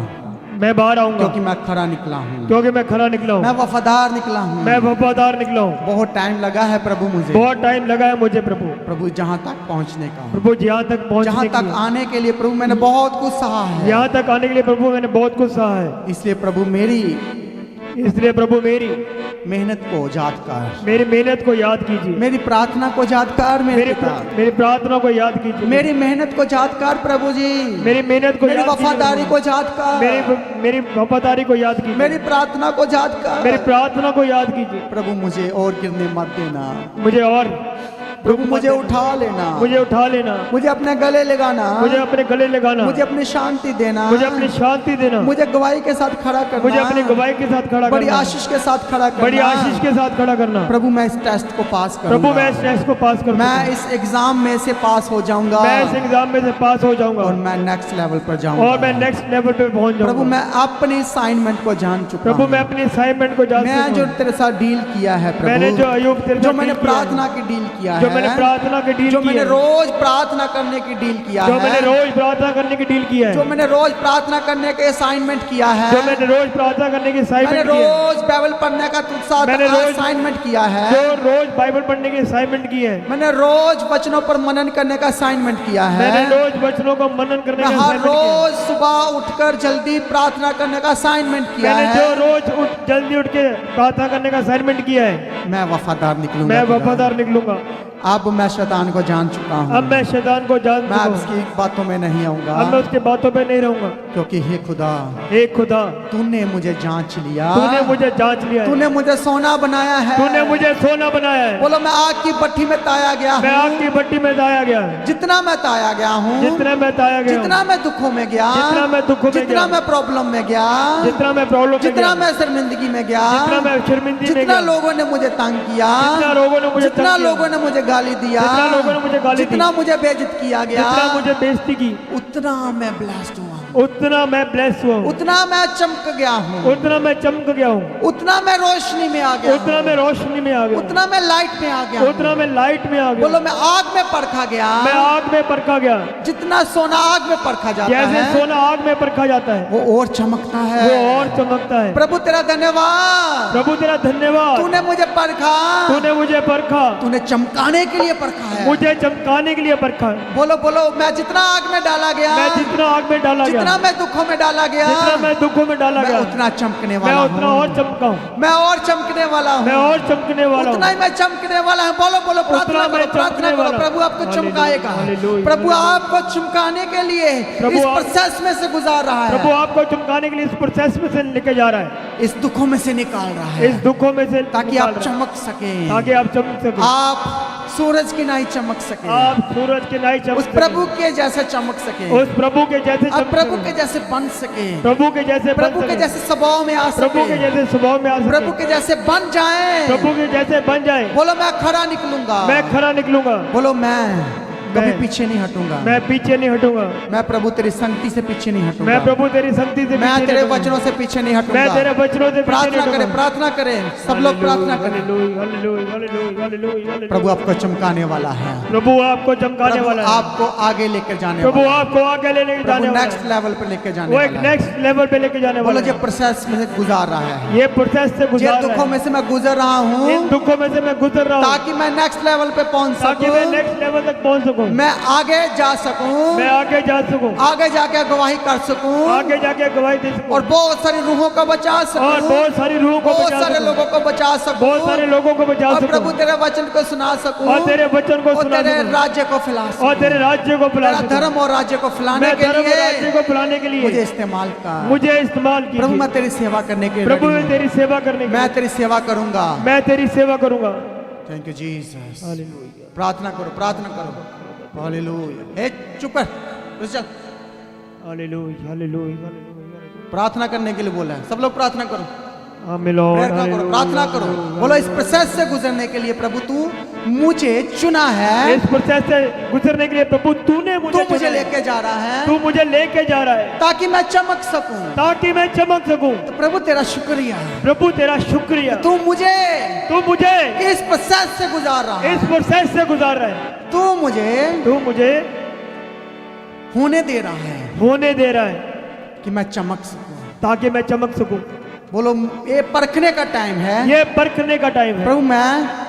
मैं बाहर आऊंगा, क्योंकि मैं खरा निकला हूँ, क्योंकि मैं खरा निकला हूँ, मैं वफादार निकला हूँ, मैं वफादार निकला हूँ। बहुत टाइम लगा है प्रभु मुझे, बहुत टाइम लगा है मुझे प्रभु, प्रभु जहाँ तक पहुँचने का, प्रभु यहाँ तक जहाँ पहुँचने तक के लिए, आने के लिए प्रभु मैंने बहुत कुछ सहा है, यहाँ तक आने के लिए प्रभु मैंने बहुत कुछ सहा है। इसलिए प्रभु मेरी इसलिए प्रभु मेरी मेहनत को याद कर, मेरी मेहनत को याद कीजिए, मेरी प्रार्थना को याद कर मेरे मेरी पिता, मेरी प्रार्थना को याद कीजिए, मेरी मेहनत को याद कर प्रभु जी, मेरी मेहनत को मेरी याद कीजिए, वफादारी को याद कर, मेरी वफादारी को याद कीजिए, मेरी प्रार्थना को याद मेरी कर प्रार्थना को याद कीजिए। प्रभु, मुझे और गिरने मत देना मुझे और प्रभु, मुझे उठा लेना, मुझे उठा लेना, मुझे अपने गले लगाना, मुझे अपने गले लगाना, मुझे अपनी शांति देना, मुझे अपनी शांति देना, मुझे गवाही के साथ खड़ा करना, मुझे अपनी गवाही के साथ खड़ा बड़ी करना, आशीष के साथ खड़ा करना, बड़ी आशीष के साथ खड़ा करना। प्रभु मैं इस टेस्ट को पास प्रभु करूंगा, मैं इस टेस्ट को पास कर मैं इस एग्जाम में से पास हो जाऊंगा, मैं इस एग्जाम में से पास हो जाऊंगा और मैं नेक्स्ट लेवल पर जाऊंगा, और मैं नेक्स्ट लेवल पे पहुंच प्रभु जाऊंगा। मैं अपनी असाइनमेंट को जान चुका प्रभु हूं, मैं अपनी असाइनमेंट को जान मैं चुका जो हूं। तेरे साथ डील किया है मैंने जो प्रभु, अयूब तेरे जो साथ मैंने डील किया है, प्रार्थना की डील किया जो मैंने है, प्रार्थना की डील जो की मैंने है, रोज प्रार्थना करने की डील किया जो मैंने है, रोज प्रार्थना करने की डील किया जो है, मैंने रोज प्रार्थना करने के असाइनमेंट किया है, जो मैंने रोज प्रार्थना करने की मैंने असाइनमेंट की है, रोज बाइबल पढ़ने का तुझ साथ मैंने रोज- असाइनमेंट किया है, जो रोज बाइबल पढ़ने की असाइनमेंट की है, मैंने रोज वचनों पर मनन करने का असाइनमेंट किया मैंने है, रोज वचनों को मनन करने मैं का हर असाइनमेंट किया है, रोज सुबह उठकर जल्दी प्रार्थना करने का असाइनमेंट किया मैंने है, जो रोज जल्दी उठ के प्रार्थना करने का असाइनमेंट किया है, मैं वफादार निकलूंगा, मैं खुदा। वफादार निकलूंगा। अब मैं शैतान को जान चुका हूँ, अब मैं शैतान को जान मैं चुका अब हूं। उसकी बातों में नहीं आऊंगा, अब मैं उसके बातों पे नहीं रहूंगा, क्योंकि हे खुदा हे खुदा तूने मुझे जांच लिया, तूने मुझे जांच लिया है, तूने मुझे सोना बनाया है, तूने मुझे सोना बनाया है, बोलो मैं आग की भट्टी में ताया गया मैं आग हूँ, की भट्टी में दाया गया है, जितना मैं ताया गया हूँ, जितना मैं दाया गया हूं, जितना मैं दुखों में गया, जितना मैं दुखों में जितना गया, मैं प्रॉब्लम में गया, जितना मैं प्रॉब्लम में जितना गया, मैं शर्मिंदगी में गया, जितना मैं शर्मिंदगी में जितना गया, लोगों ने मुझे तंग किया, जितना लोगों ने मुझे जितना तंग किया, लोगों ने मुझे गाली दिया, जितना लोगों ने मुझे गाली दी, जितना मुझे बेइज्जत किया गया, जितना मुझे बेइज्जती की, उतना मैं ब्लेस्ड हुआ, उतना मैं ब्लेस हुआ हूं, उतना मैं चमक गया हूँ, उतना मैं चमक गया हूँ, उतना मैं रोशनी में आ गया, उतना मैं रोशनी में आ गया, उतना मैं लाइट में आ गया, उतना मैं लाइट में आ गया, बोलो मैं आग में परखा गया, मैं आग में परखा गया, जितना सोना आग में परखा जाता जैसे है सोना आग में परखा जाता है वो और चमकता है, वो और चमकता है। प्रभु तेरा धन्यवाद, प्रभु तेरा धन्यवाद, तूने मुझे परखा, तूने मुझे परखा, तूने चमकाने के लिए परखा है, मुझे चमकाने के लिए परखा है। बोलो बोलो मैं जितना आग में डाला गया, मैं जितना आग में डाला जितना गया, मैं दुखों में डाला गया, जितना मैं दुखों में डाला मैं गया, उतना चमकने मैं वाला उतना हूँ, और चमका हूँ, मैं और चमकने वाला मैं हूँ, और चमकने वाला उतना हूँ, ही मैं चमकने वाला हूँ। बोलो बोलो प्रार्थना उतना मैं करो, प्रार्थना चमकने करो, वाला। प्रभु आपको हालेलुया, चमकाएगा, हालेलुया, प्रभु हालेलुया। आपको चमकाने के लिए प्रभु इस आप- प्रोसेस में से गुजार रहा प्रभु है, आपको चमकाने के लिए इस प्रोसेस में से लेके जा रहा है, इस दुखों में से निकाल रहा है, इस दुखों में से ताकि निकाल आप रहा है, चमक सके, ताकि आप चमक सके, आप सूरज की नाई चमक सके, आप सूरज के नहीं चमक उस सके, प्रभु के जैसे चमक सके, उस प्रभु के जैसे आप चमक प्रभु सके, के जैसे बन सके, प्रभु के जैसे बन प्रभु के सके, जैसे स्वभाव में आ प्रभु के सके, जैसे स्वभाव में आ सके, प्रभु के जैसे बन जाए, प्रभु के जैसे बन जाए। बोलो मैं खरा निकलूंगा, मैं खरा निकलूंगा, बोलो मैं कभी मैं- पीछे नहीं हटूंगा, मैं पीछे नहीं हटूंगा, मैं प्रभु तेरी संगति से पीछे नहीं हटूंगा, मैं प्रभु तेरी शक्ति से मैं पीछे तेरे नहीं हटूंगा। वचनों से पीछे नहीं मैं तेरे हटूंगा। वचनों से पीछे प्रार्थना नहीं करें, हटूंगा। प्रार्थना करें, सब लोग प्रार्थना करें। Hallelujah, hallelujah, hallelujah, hallelujah, hallelujah. प्रभु आपको चमकाने वाला है, प्रभु आपको चमकाने प्रभु वाला है, आपको आगे लेकर जाने प्रभु वाला है, आपको आगे लेके जाने प्रभु वाला नेक्स्ट है, लेवल पर लेकर जाने वो एक वाला है। नेक्स्ट लेवल पे लेके जाने बोलो वाला जो है। प्रोसेस में से गुजार रहा है, ये प्रोसेस से जिन गुजार दुखों रहा में से मैं गुजर रहा है, इन हूँ, दुखों में से मैं गुजर रहा हूँ, ताकि मैं नेक्स्ट लेवल पे पहुंच ताकि मैं सकूं, नेक्स्ट लेवल तक पहुंच सकूं। सकूं, मैं आगे जा सकूं, मैं आगे जा सकूं, आगे जाके गवाही कर सकूं, आगे जाके गवाही दे सकूं, और बहुत सारी रूहों को बचा सकूं, और बहुत सारी रूहों को बहुत बचा सारे सकूं, लोगों को बचा सकूं, बहुत सारे लोगों को बचा और सकूं, प्रभु तेरे वचन को सुना सकूं, और तेरे वचन को और सुना तेरे सकूं, राज्य को फैला और सकूं, तेरे राज्य को फैला तेरा सकूं, धर्म और राज्य को फैलाने मैं के धर्म और राज्य लिए को फैलाने के मुझे लिए इस्तेमाल कर। मुझे इस्तेमाल प्रभु कीजिए। मैं तेरी सेवा करने के प्रभु लिए मैं तेरी सेवा करने के मैं लिए तेरी सेवा करूंगा। मैं तेरी सेवा करूंगा। Thank you Jesus. हालेलुया। प्रार्थना करो, प्रार्थना करो। हालेलुया। हे चुप कर, चल। Hallelujah, hallelujah, hallelujah. प्रार्थना करने के लिए बोला है, सब लोग प्रार्थना करो, आमीन लॉर्ड, प्रेयर करो, हालेलुया, प्रार्थना करो। बोलो इस प्रोसेस से गुजरने के लिए प्रभु तू मुझे चुना है, इस प्रोसेस से गुजरने के लिए प्रभु तूने तू मुझे मुझे चुना है। लेके जा रहा है तू मुझे लेके जा रहा है ताकि मैं चमक सकूं। ताकि मैं चमक सकूं। तो प्रभु तेरा शुक्रिया, प्रभु तेरा शुक्रिया, तू मुझे इस प्रोसेस से गुजार रहा है, इस प्रोसेस से गुजार रहा है। तू मुझे होने दे रहा है होने दे रहा है कि मैं चमक सकूं। ताकि मैं चमक सकूं। बोलो ये परखने का टाइम है, ये परखने का टाइम है।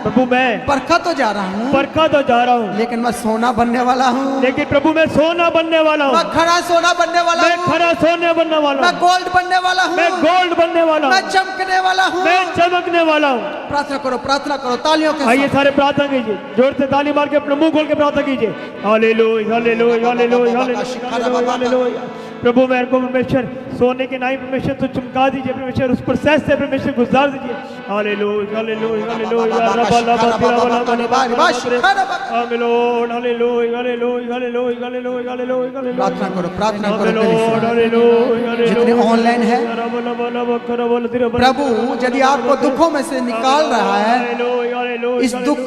प्रभु मैं परखा तो जा रहा हूँ, परखा तो जा रहा हूँ, लेकिन मैं सोना बनने वाला हूँ, लेकिन प्रभु मैं सोना बनने वाला हूँ, मैं खरा सोना बनने वाला मैं हूँ, खरा सोने बनने वाला मैं हूँ, गोल्ड बनने वाला हूँ, मैं गोल्ड बनने वाला मैं हूँ, चमकने वाला हूँ, मैं चमकने वाला हूँ। प्रार्थना करो, प्रार्थना करो तालियों के आइए साथ। सारे प्रार्थना कीजिए, जोर से ताली मार के अपने मुंह खोल के प्रार्थना कीजिए। Hallelujah, hallelujah, hallelujah, hallelujah, hallelujah. प्रभु मेरे को परमेश्वर सोने के नाई परमेश्वर तो चमका दीजिए, परमेश्वर उस प्रोसेस से परमेश्वर गुजार दीजिए। हालेलुया, हालेलुया, हालेलुया, रबा लबा तिरा वाला बनी बारी hallelujah, hallelujah, hallelujah, hallelujah, hallelujah, hallelujah, hallelujah. प्रार्थना करो, प्रार्थना करो हालेलुया, तेरे हालेलुया, हालेलुया। जितने ऑनलाइन है, रबा लबा लबा करा वाला तिरा वाला। प्रभु यदि आपको दुखों में से निकाल रहा है, हालेलुया, हालेलुया, इस दुख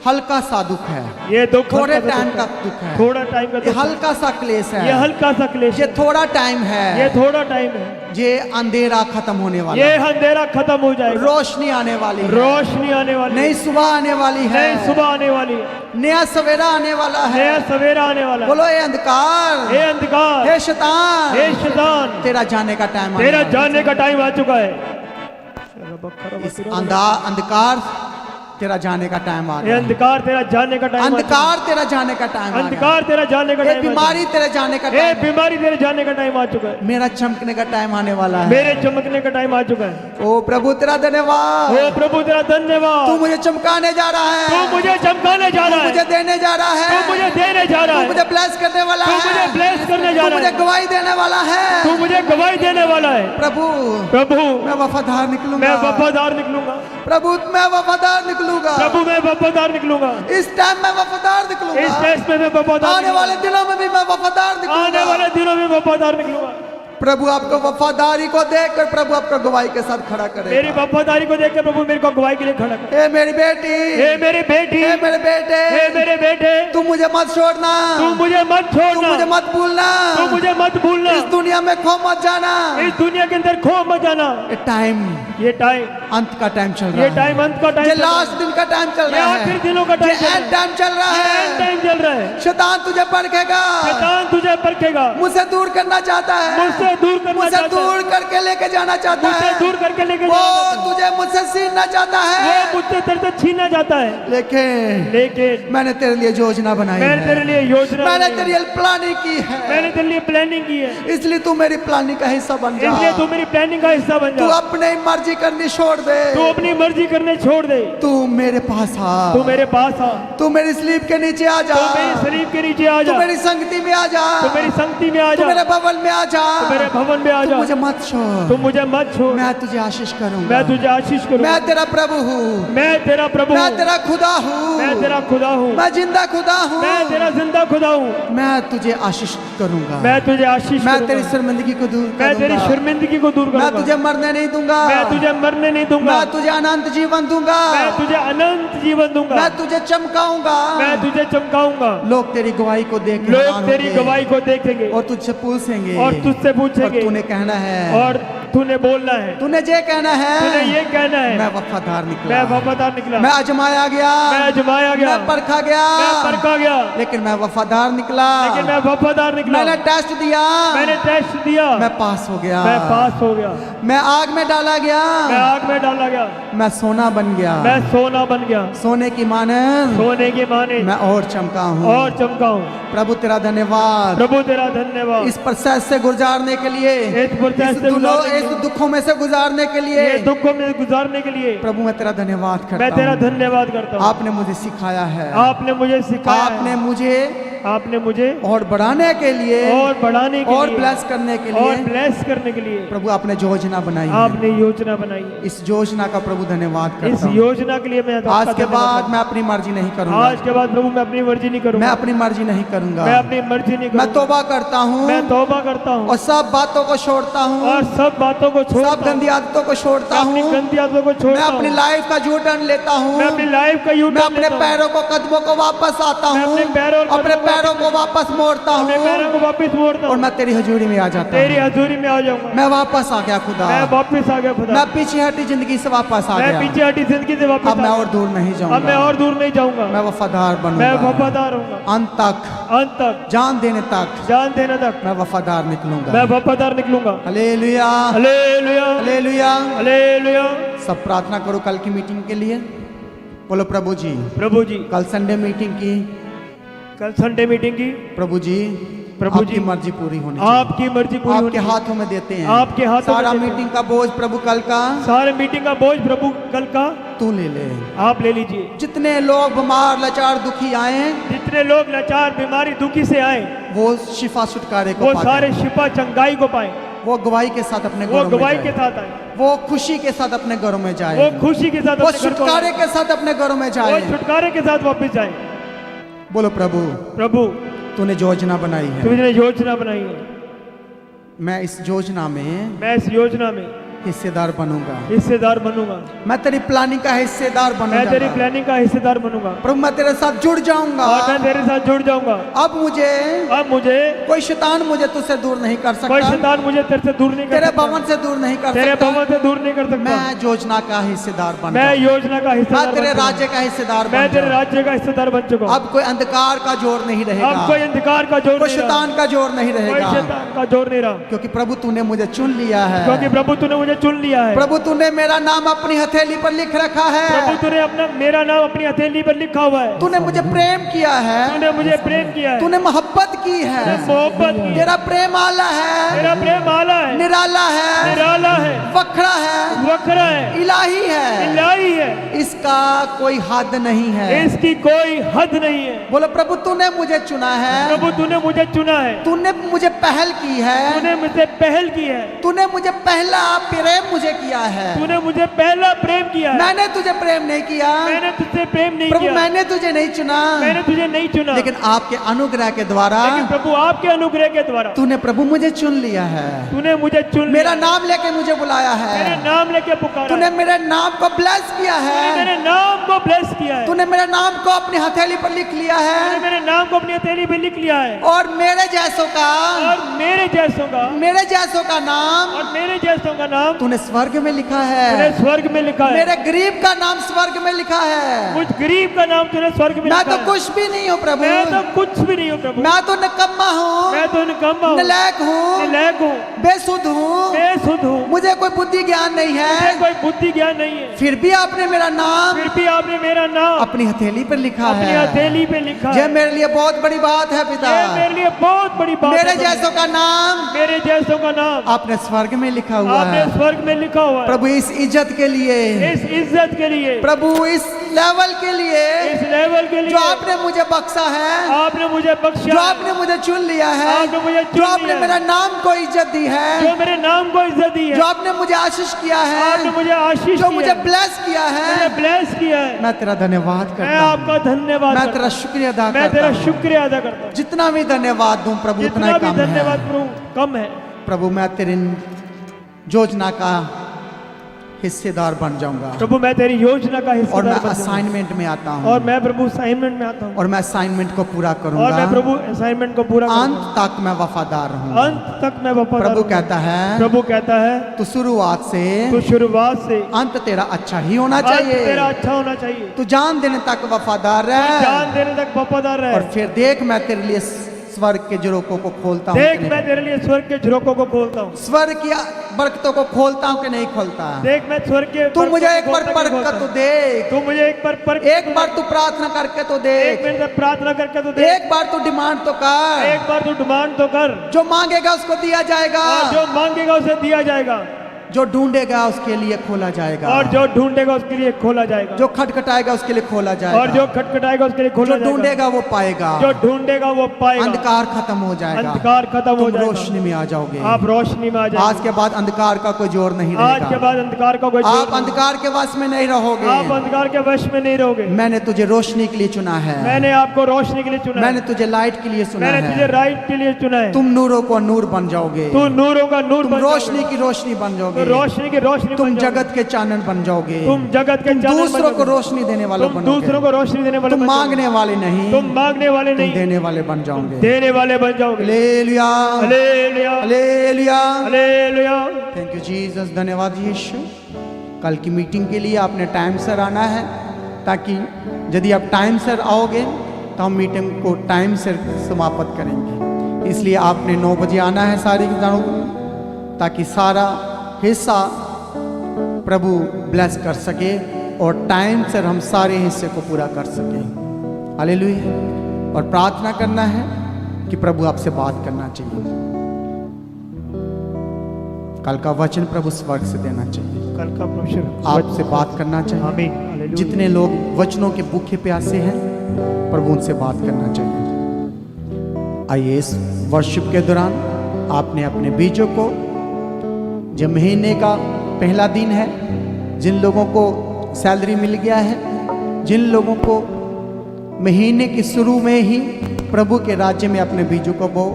हल्का सा दुख है, ये दुख थोड़े हल्का सा टाइम दुख का है। दुख है, थोड़ा टाइम का ये दुख है। हल्का सा क्लेश है, ये हल्का सा क्लेश ये है। थोड़ा टाइम है, ये थोड़ा टाइम है। ये अंधेरा खत्म होने वाला ये है, अंधेरा खत्म हो जाएगा, रोशनी आने वाली है, रोशनी आने वाली है, नई सुबह आने वाली है, नई सुबह आने वाली है, नया सवेरा आने वाला है। नया सवेरा आने वाला है। बोलो ये अंधकार, हे अंधकार, हे शैतान, हे शैतान, तेरा जाने का टाइम आने तेरा वाला है। जाने का टाइम आ चुका है। इस अंधकार तेरा जाने का टाइम आ ये गया है। अंधकार तेरा जाने का टाइम आ चुका है। अंधकार तेरा जाने का टाइम आ गया अंधकार तेरा जाने का है। ये टाइम आ बीमारी तेरे जाने का चुका है। ये टाइम है। बीमारी तेरे जाने का टाइम आ चुका है। मेरा चमकने का टाइम आने वाला है। मेरे चमकने का टाइम आ चुका है। ओ प्रभु तेरा धन्यवाद, ओ प्रभु तेरा धन्यवाद। तू मुझे चमकाने जा रहा है, तू मुझे चमकाने जा रहा है, मुझे देने जा रहा है, तू मुझे देने जा रहा तू है, मुझे ब्लेस करने वाला तू है, मुझे ब्लेस करने जा तू रहा मुझे है, गवाही देने वाला है। तू मुझे गवाही देने वाला है। प्रभु प्रभु मैं वफादार निकलूंगा, मैं वफादार निकलूंगा। प्रभु मैं वफादार निकलूंगा, प्रभु मैं वफादार निकलूंगा। इस टाइम में वफादार निकलूंगा, इस टेस्ट में मैं वफादार आने वाले निकलूंगा। दिनों में भी मैं वफादार आने निकलूंगा। वाले दिनों में वफादार निकलूंगा। प्रभु आपको वफादारी को देखकर प्रभु आपको गवाही के साथ खड़ा करे। मेरी वफादारी को देख के प्रभु मेरे को गवाही के लिए खड़ा कर। हे मेरी बेटी, हे मेरी बेटी, हे मेरे बेटे, हे मेरे बेटे, तू मुझे मत छोड़ना, तू मुझे मत तू छोड़ना, मुझे मत भूलना, तू मुझे मत भूलना। इस दुनिया में खो मत जाना। इस दुनिया के अंदर खो मत जाना। ये टाइम ये टाइम अंत का टाइम चल रहा ये है, टाइम अंत का टाइम ये चल रहा है। लास्ट दिन का टाइम चल ये रहा आखिरी है, दिनों का टाइम ये चल रहा एंड टाइम चल रहा है। है। एंड टाइम चल रहा है। शैतान तुझे परखेगा, शैतान तुझे परखेगा, मुझसे दूर करना चाहता है, मुझसे दूर करना मुझसे चाहता है, दूर करके लेके जाना चाहता मुझसे है, दूर करके लेके वो जाना चाहता है। तुझे मुझसे छीनना चाहता वो है, मुझसे तेरे से छीनना चाहता है। लेकिन मैंने तेरे लिए योजना बनाई मैंने तेरे है, लिए योजना मैंने बनाई तेरे है। लिए प्लानिंग की है, मैंने तेरे लिए प्लानिंग की है, इसलिए तू मेरी प्लानिंग का हिस्सा बन जा। इसलिए तू मेरी प्लानिंग का हिस्सा बन तू जा। अपनी मर्जी करनी छोड़ दे, तू अपनी मर्जी करने छोड़ दे। तू मेरे पास आ, तू मेरे पास आ, तू मेरी स्लीप के नीचे आ जा, तू मेरी शरीफ के नीचे आ तू जा, मेरी संगति में आ जा, तू मेरी संगति में आ तू जा, मेरे भवन में आ जा, तू मेरे भवन में आ तू जा। मुझे मत छोड़, तू मुझे मत छोड़। मैं तुझे आशीष करूंगा, मैं तुझे आशीष करूंगा। मैं तेरा प्रभु हूँ, मैं तेरा प्रभु मैं हूँ। तेरा खुदा हूँ, मैं तेरा खुदा हूँ। मैं जिंदा खुदा हूँ, मैं तेरा जिंदा खुदा हूँ। मैं तुझे आशीष करूंगा, मैं तुझे आशीष मैं करूंगा। तेरी शर्मिंदगी को दूर मैं तेरी करूंगा, शर्मिंदगी को दूर मैं करूंगा। तुझे मरने नहीं दूंगा, मैं तुझे मरने नहीं दूंगा। मैं तुझे अनंत जीवन दूंगा, मैं तुझे अनंत जीवन दूंगा। मैं तुझे चमकाऊंगा, मैं तुझे चमकाऊंगा। लोग तेरी गवाही को देख के लोग हैरान तेरी होंगे गवाही को देखेंगे और तुझसे पूछेंगे और तुझसे और पूछेंगे तूने कहना है और तूने बोलना है, तूने ये कहना तूने है, ये कहना है। मैं वफादार निकला, मैं वफादार निकला, मैं आजमाया गया, मैं आजमाया गया, मैं परखा गया, मैं परखा गया, लेकिन मैं वफादार निकला, लेकिन मैं वफादार निकला। मैंने टेस्ट दिया, मैंने टेस्ट दिया, मैं पास हो गया, मैं पास हो गया। मैं आग में डाला गया, मैं आग में डाला गया, मैं सोना बन गया, मैं सोना बन गया, सोने की माने सोने के माने मैं और चमका हूँ। और चमका हूँ। प्रभु तेरा धन्यवाद, प्रभु तेरा धन्यवाद। इस प्रोसेस से गुजारने के लिए, इस प्रोसेस से गुजारने के इस लिए, दुखों में से गुजारने के लिए, ये दुखों में गुजारने के लिए प्रभु मैं तेरा धन्यवाद मैं करता तेरा हूँ। धन्यवाद करता हूँ। आपने मुझे सिखाया है, आपने मुझे सिखाया आपने है, आपने मुझे और बढ़ाने के लिए और बढ़ाने के और लिए ब्लेस करने के और लिए ब्लेस करने के लिए प्रभु आपने योजना बनाई है। आपने योजना बनाई है। इस योजना का प्रभु धन्यवाद इस करता हूँ। योजना के लिए मैं आपका आज के धन्यवाद बाद करता मैं अपनी मर्जी नहीं हूं। करूंगा, आज के बाद प्रभु मैं अपनी मर्जी नहीं मैं करूंगा, अपनी मर्जी नहीं करूंगा, मैं अपनी मर्जी नहीं मैं करूंगा। तौबा करता हूँ मैं तौबा करता हूँ और सब बातों को छोड़ता हूँ, और सब बातों को सब छोड़ता हूँ, गंदी आदतों को छोड़ता अपनी हूँ, गंदी आदतों को मैं छोड़ता अपनी हूँ, लाइफ का यू टर्न लेता हूँ, मैं अपनी लाइफ का मैं यूटर्न अपने लेता हूँ, पैरों को कदमों को वापस आता मैं हूँ, अपने पैरों और अपने कदमों को पैरों को वापस मोड़ता अपने पैरों हूँ को वापस मोड़ता और हूँ, मैं तेरी हजूरी में आ जाता तेरी हूँ। हजूरी में आ जाऊंगा। मैं वापस आ गया खुदा, मैं वापस आ गया खुदा, मैं पीछे हटी जिंदगी से वापस आ मैं गया, पीछे हटी जिंदगी से वापस अब मैं आ और दूर नहीं गया। अब मैं जाऊंगा, और दूर नहीं जाऊंगा, मैं वफादार मैं बनूंगा, वफादार रहूंगा अंत तक, अंत तक, जान देने तक जान देने तक मैं वफादार निकलूंगा। मैं वफादार निकलूंगा। Hallelujah, hallelujah, hallelujah. हालेलुया। सब प्रार्थना करो कल की मीटिंग के लिए। बोलो प्रभु जी, प्रभु जी कल संडे मीटिंग की, कल संडे मीटिंग की, प्रभु जी प्रभु आपकी जी, मर्जी पूरी होनी चाहिए, आपकी मर्जी पूरी आपके होनी चाहिए। हाथों में देते हैं, आपके हाथों में सारा देते हैं। मीटिंग का बोझ प्रभु कल का सारे मीटिंग का बोझ प्रभु कल का तू ले ले। आप ले लीजिए। जितने लोग बीमार लाचार दुखी आए, जितने लोग लाचार बीमारी दुखी से आए, वो शिफा छुटकारे को वो पाए, सारे शिफा चंगाई को पाए, वो गवाही के साथ अपने वो घरों में गवाही के जाए, साथ आए, वो खुशी के साथ अपने घरों में वो जाए, खुशी के साथ वो अपने घर को छुटकारे आए, के साथ अपने घरों में वो जाए। छुटकारे के साथ वापस जाए। बोलो प्रभु प्रभु तूने योजना बनाई है, तुमने योजना बनाई है, मैं इस योजना में मैं इस योजना में हिस्सेदार बनूंगा, हिस्सेदार बनूंगा, मैं तेरी प्लानिंग का हिस्सेदार मैं तेरी बनूंगा। प्लानिंग का हिस्सेदार बनूंगा प्रभु मैं तेरे साथ जुड़ जाऊंगा, और मैं तेरे साथ जुड़ जाऊंगा। अब मुझे अब मुझे कोई शैतान मुझे तुझसे दूर नहीं कर कोई सकता, शैतान मुझे तेरे से दूर नहीं कर तेरे सकता, भवन से दूर नहीं कर तेरे सकता। भवन से दूर नहीं कर सकता। मैं योजना का हिस्सेदार बन मैं जाऊंगा, योजना का हिस्सेदार मैं तेरे बन चुका राज्य हूं। का हिस्सेदार मैं बन तेरे जाऊंगा। राज्य का हिस्सेदार बन चुका हूं। अब कोई अंधकार का जोर नहीं अब रहेगा, कोई अंधकार का जोर कोई नहीं रहा, शैतान का जोर नहीं कोई रहेगा, शैतान का जोर नहीं रहा, क्योंकि प्रभु तूने मुझे चुन लिया है। क्योंकि प्रभु तूने मुझे चुन लिया है। प्रभु तूने मेरा नाम अपनी हथेली पर लिख रखा प्रभु है, तूने अपना मेरा नाम अपनी हथेली पर लिखा हुआ है। तूने मुझे प्रेम किया है, तूने मुझे प्रेम किया है, तूने मोहब्बत की है, तूने मोहब्बत की है। तेरा प्रेम आला है, तेरा प्रेम आला है, निराला है, निराला है, वखरा है, वखरा है, इलाही है, इलाही है, इसका कोई हद नहीं है। इसकी कोई हद नहीं है। बोलो प्रभु तूने मुझे चुना है, प्रभु तूने मुझे चुना है, तूने मुझे पहल की है, तूने मुझे पहल की है, तूने मुझे पहला प्रेम मुझे किया है। तूने मुझे पहला प्रेम किया है। मैंने तुझे प्रेम नहीं किया, मैंने तुझसे प्रेम नहीं प्रभु किया, मैंने तुझे नहीं चुना, मैंने तुझे नहीं चुना, लेकिन आपके अनुग्रह के द्वारा लेकिन प्रभु आपके अनुग्रह के द्वारा तूने प्रभु मुझे चुन लिया है, तूने मुझे चुन मेरा लिया, नाम लेके मुझे बुलाया मेरे है, नाम लेके पुकारा, तूने मेरे नाम को ब्लेस किया तूने है, मेरे नाम को ब्लेस किया है, तूने मेरे नाम को अपनी हथेली पर लिख लिया तूने है, मेरे नाम को अपनी हथेली पे लिख लिया है। और मेरे जैसों का और मेरे जैसों का नाम और मेरे जैसों का नाम तूने स्वर्ग में लिखा तूने है, स्वर्ग में लिखा है। मेरे गरीब का नाम स्वर्ग में लिखा है। कुछ गरीब का नाम तूने स्वर्ग में मैं लिखा तो है। कुछ भी नहीं हूँ प्रभु, मैं तो कुछ भी नहीं हूँ प्रभु, मैं तो निकम्मा हूँ, मैं तो निकम्मा हूँ, नलायक हूँ, नालायक हूँ, बेसुध हूँ, बेसुध हूँ, मुझे कोई बुद्धि ज्ञान नहीं मुझे है, कोई बुद्धि ज्ञान नहीं है, फिर भी आपने मेरा नाम फिर भी आपने मेरा नाम अपनी हथेली पर लिखा अपनी है। हथेली पे लिखा ये है। मेरे लिए बहुत बड़ी बात है पिता, ये मेरे लिए बहुत बड़ी बात मेरे है प्रभु। जैसों का नाम मेरे जैसों का नाम आपने स्वर्ग में लिखा हुआ आपने है। स्वर्ग में लिखा हुआ है। प्रभु इस इज्जत के लिए, इस इज्जत के लिए, प्रभु इस लेवल के लिए इस लेवल के लिए जो आपने मुझे बख्शा है, आपने मुझे बख्शा, जो आपने मुझे चुन लिया है, आपने मुझे चुन जो आपने लिया है, मेरा नाम को इज्जत दी है, जो मेरे नाम को इज्जत दी है, जो आपने मुझे आशीष किया आपने है, मुझे आशीष जो दी मुझे है, ब्लेस किया मुझे है, ब्लेस किया है। मैं तेरा धन्यवाद मैं करता हूँ, आपका धन्यवाद मैं करता तेरा हूं। शुक्रिया अदा मैं करता तेरा हूँ। शुक्रिया अदा करता हूँ। जितना भी धन्यवाद दूं प्रभु उतना जितना ही भी कम धन्यवाद है। प्रभु कम है। प्रभु मैं तेरे योजना का हिस्सेदार बन जाऊंगा प्रभु मैं तेरी योजना का और मैं हिस्सेदार बन जाऊंगा। असाइनमेंट में आता हूँ और मैं प्रभु असाइनमेंट में आता हूँ और मैं असाइनमेंट को पूरा और मैं करूंगा, प्रभु असाइनमेंट को पूरा अंत करूंगा। तक मैं वफादार रहूंगा। अंत तक मैं वफादार प्रभु रहूंगा। कहता है प्रभु कहता है तू शुरुआत से तू शुरुआत से अंत तेरा अच्छा ही होना अंत चाहिए, तेरा अच्छा होना चाहिए, तू जान देने तक वफादार रह जान देने तक वफादार रहे। और फिर देख मैं तेरे लिए स्वर्ग के झरोकों को खोलता हूँ देख कि मैं नहीं। तेरे लिए स्वर्ग के झरोकों को खोलता हूँ। स्वर्ग की बरकतों को खोलता हूँ कि नहीं खोलता। देख मैं स्वर्ग के तू मुझे एक बार बरकतों को खोलता बरकत तो हूँ। देख, तू मुझे एक बार एक बार तू प्रार्थना करके तो एक देख, मिनट तक प्रार्थना करके तो देख, एक बार तू डिमांड तो कर, एक बार तू डिमांड तो कर, जो मांगेगा उसको दिया जाएगा, और जो मांगेगा उसे दिया जाएगा, जो ढूंढेगा उसके लिए खोला जाएगा, और जो ढूंढेगा उसके लिए खोला जाएगा, जो खटखटाएगा उसके लिए खोला जाएगा, और जो खटखटाएगा उसके लिए खोला जो जाएगा, ढूंढेगा वो पाएगा, जो ढूंढेगा वो पाएगा। अंधकार खत्म हो जाएगा, अंधकार खत्म हो तुम जाएगा, रोशनी में आ जाओगे। आप रोशनी में आ जाएंगे। आज के बाद अंधकार का कोई जोर नहीं आज के रहेगा, बाद अंधकार का कोई जोर आप नहीं। अंधकार के वश में नहीं रहोगे। आप अंधकार के वश में नहीं रहोगे। मैंने तुझे रोशनी के लिए चुना है, मैंने आपको रोशनी के लिए चुना मैंने है, तुझे लाइट के लिए चुना मैंने तुझे है, राइट के लिए चुना है। तुम नूरों को नूर बन जाओगे, तू नूरों का नूर तुम बन रोशनी जाओगे। की रोशनी बन तू जाओगे, रोशनी की रोशनी तुम बन जाओगे। जगत के चानन बन जाओगे, तुम जगत के तुम चानन बन दूसरों को जाओगे। रोशनी देने वाले तुम दूसरों को बनोगे, रोशनी देने वाले तुम बन जाओगे। मांगने वाले नहीं, तुम मांगने वाले तुम नहीं, देने वाले बन जाओगे। देने वाले बन जाओगे। Hallelujah, hallelujah, hallelujah. Hallelujah. Thank you Jesus, धन्यवाद यीशु। कल की मीटिंग के लिए आपने टाइम से आना है, ताकि यदि आप टाइम से आओगे तो हम मीटिंग को टाइम से समाप्त करेंगे। इसलिए आपने 9 बजे आना है सारी जनों को, ताकि सारा हिस्सा प्रभु ब्लेस कर सके और टाइम से हम सारे हिस्से को पूरा कर सकें। हालेलुया। और प्रार्थना करना है कि प्रभु आपसे बात करना चाहिए। कल का वचन प्रभु स्वर्ग से देना चाहिए, कल का प्रोफेसर आपसे बात करना चाहिए। आमीन। हालेलुया। जितने लोग वचनों के भूखे प्यासे हैं, प्रभु उनसे बात करना चाहिए। आइए इस वर्शिप के दौरान आपने अपने बीजों को, जो महीने का पहला दिन है, जिन लोगों को सैलरी मिल गया है, जिन लोगों को महीने की शुरू में ही प्रभु के राज्य में अपने बीजों को बो,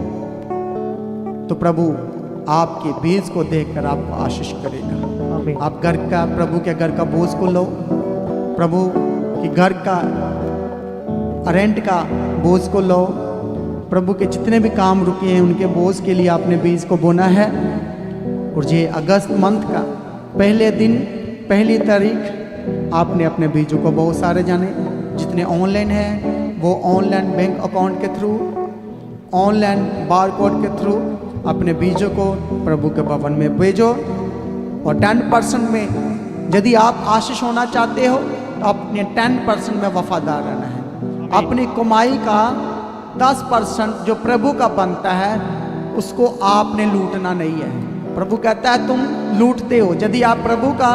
तो प्रभु आपके बीज को देखकर आपको आशीष करेगा। आमीन। आप घर का, प्रभु के घर का बोझ को लो, प्रभु के घर का रेंट का बोझ को लो, प्रभु के जितने भी काम रुके हैं उनके बोझ के लिए आपने बीज को बोना है। और ये अगस्त मंथ का पहले दिन, पहली तारीख आपने अपने बीजों को, बहुत सारे जाने जितने ऑनलाइन हैं वो ऑनलाइन बैंक अकाउंट के थ्रू, ऑनलाइन बार कोड के थ्रू अपने बीजों को प्रभु के भवन में भेजो। और 10% में यदि आप आशीष होना चाहते हो तो अपने 10% में वफादार रहना है। अपनी कमाई का 10% जो प्रभु का बनता है उसको आपने लूटना नहीं है। प्रभु कहता है तुम लूटते हो, यदि आप प्रभु का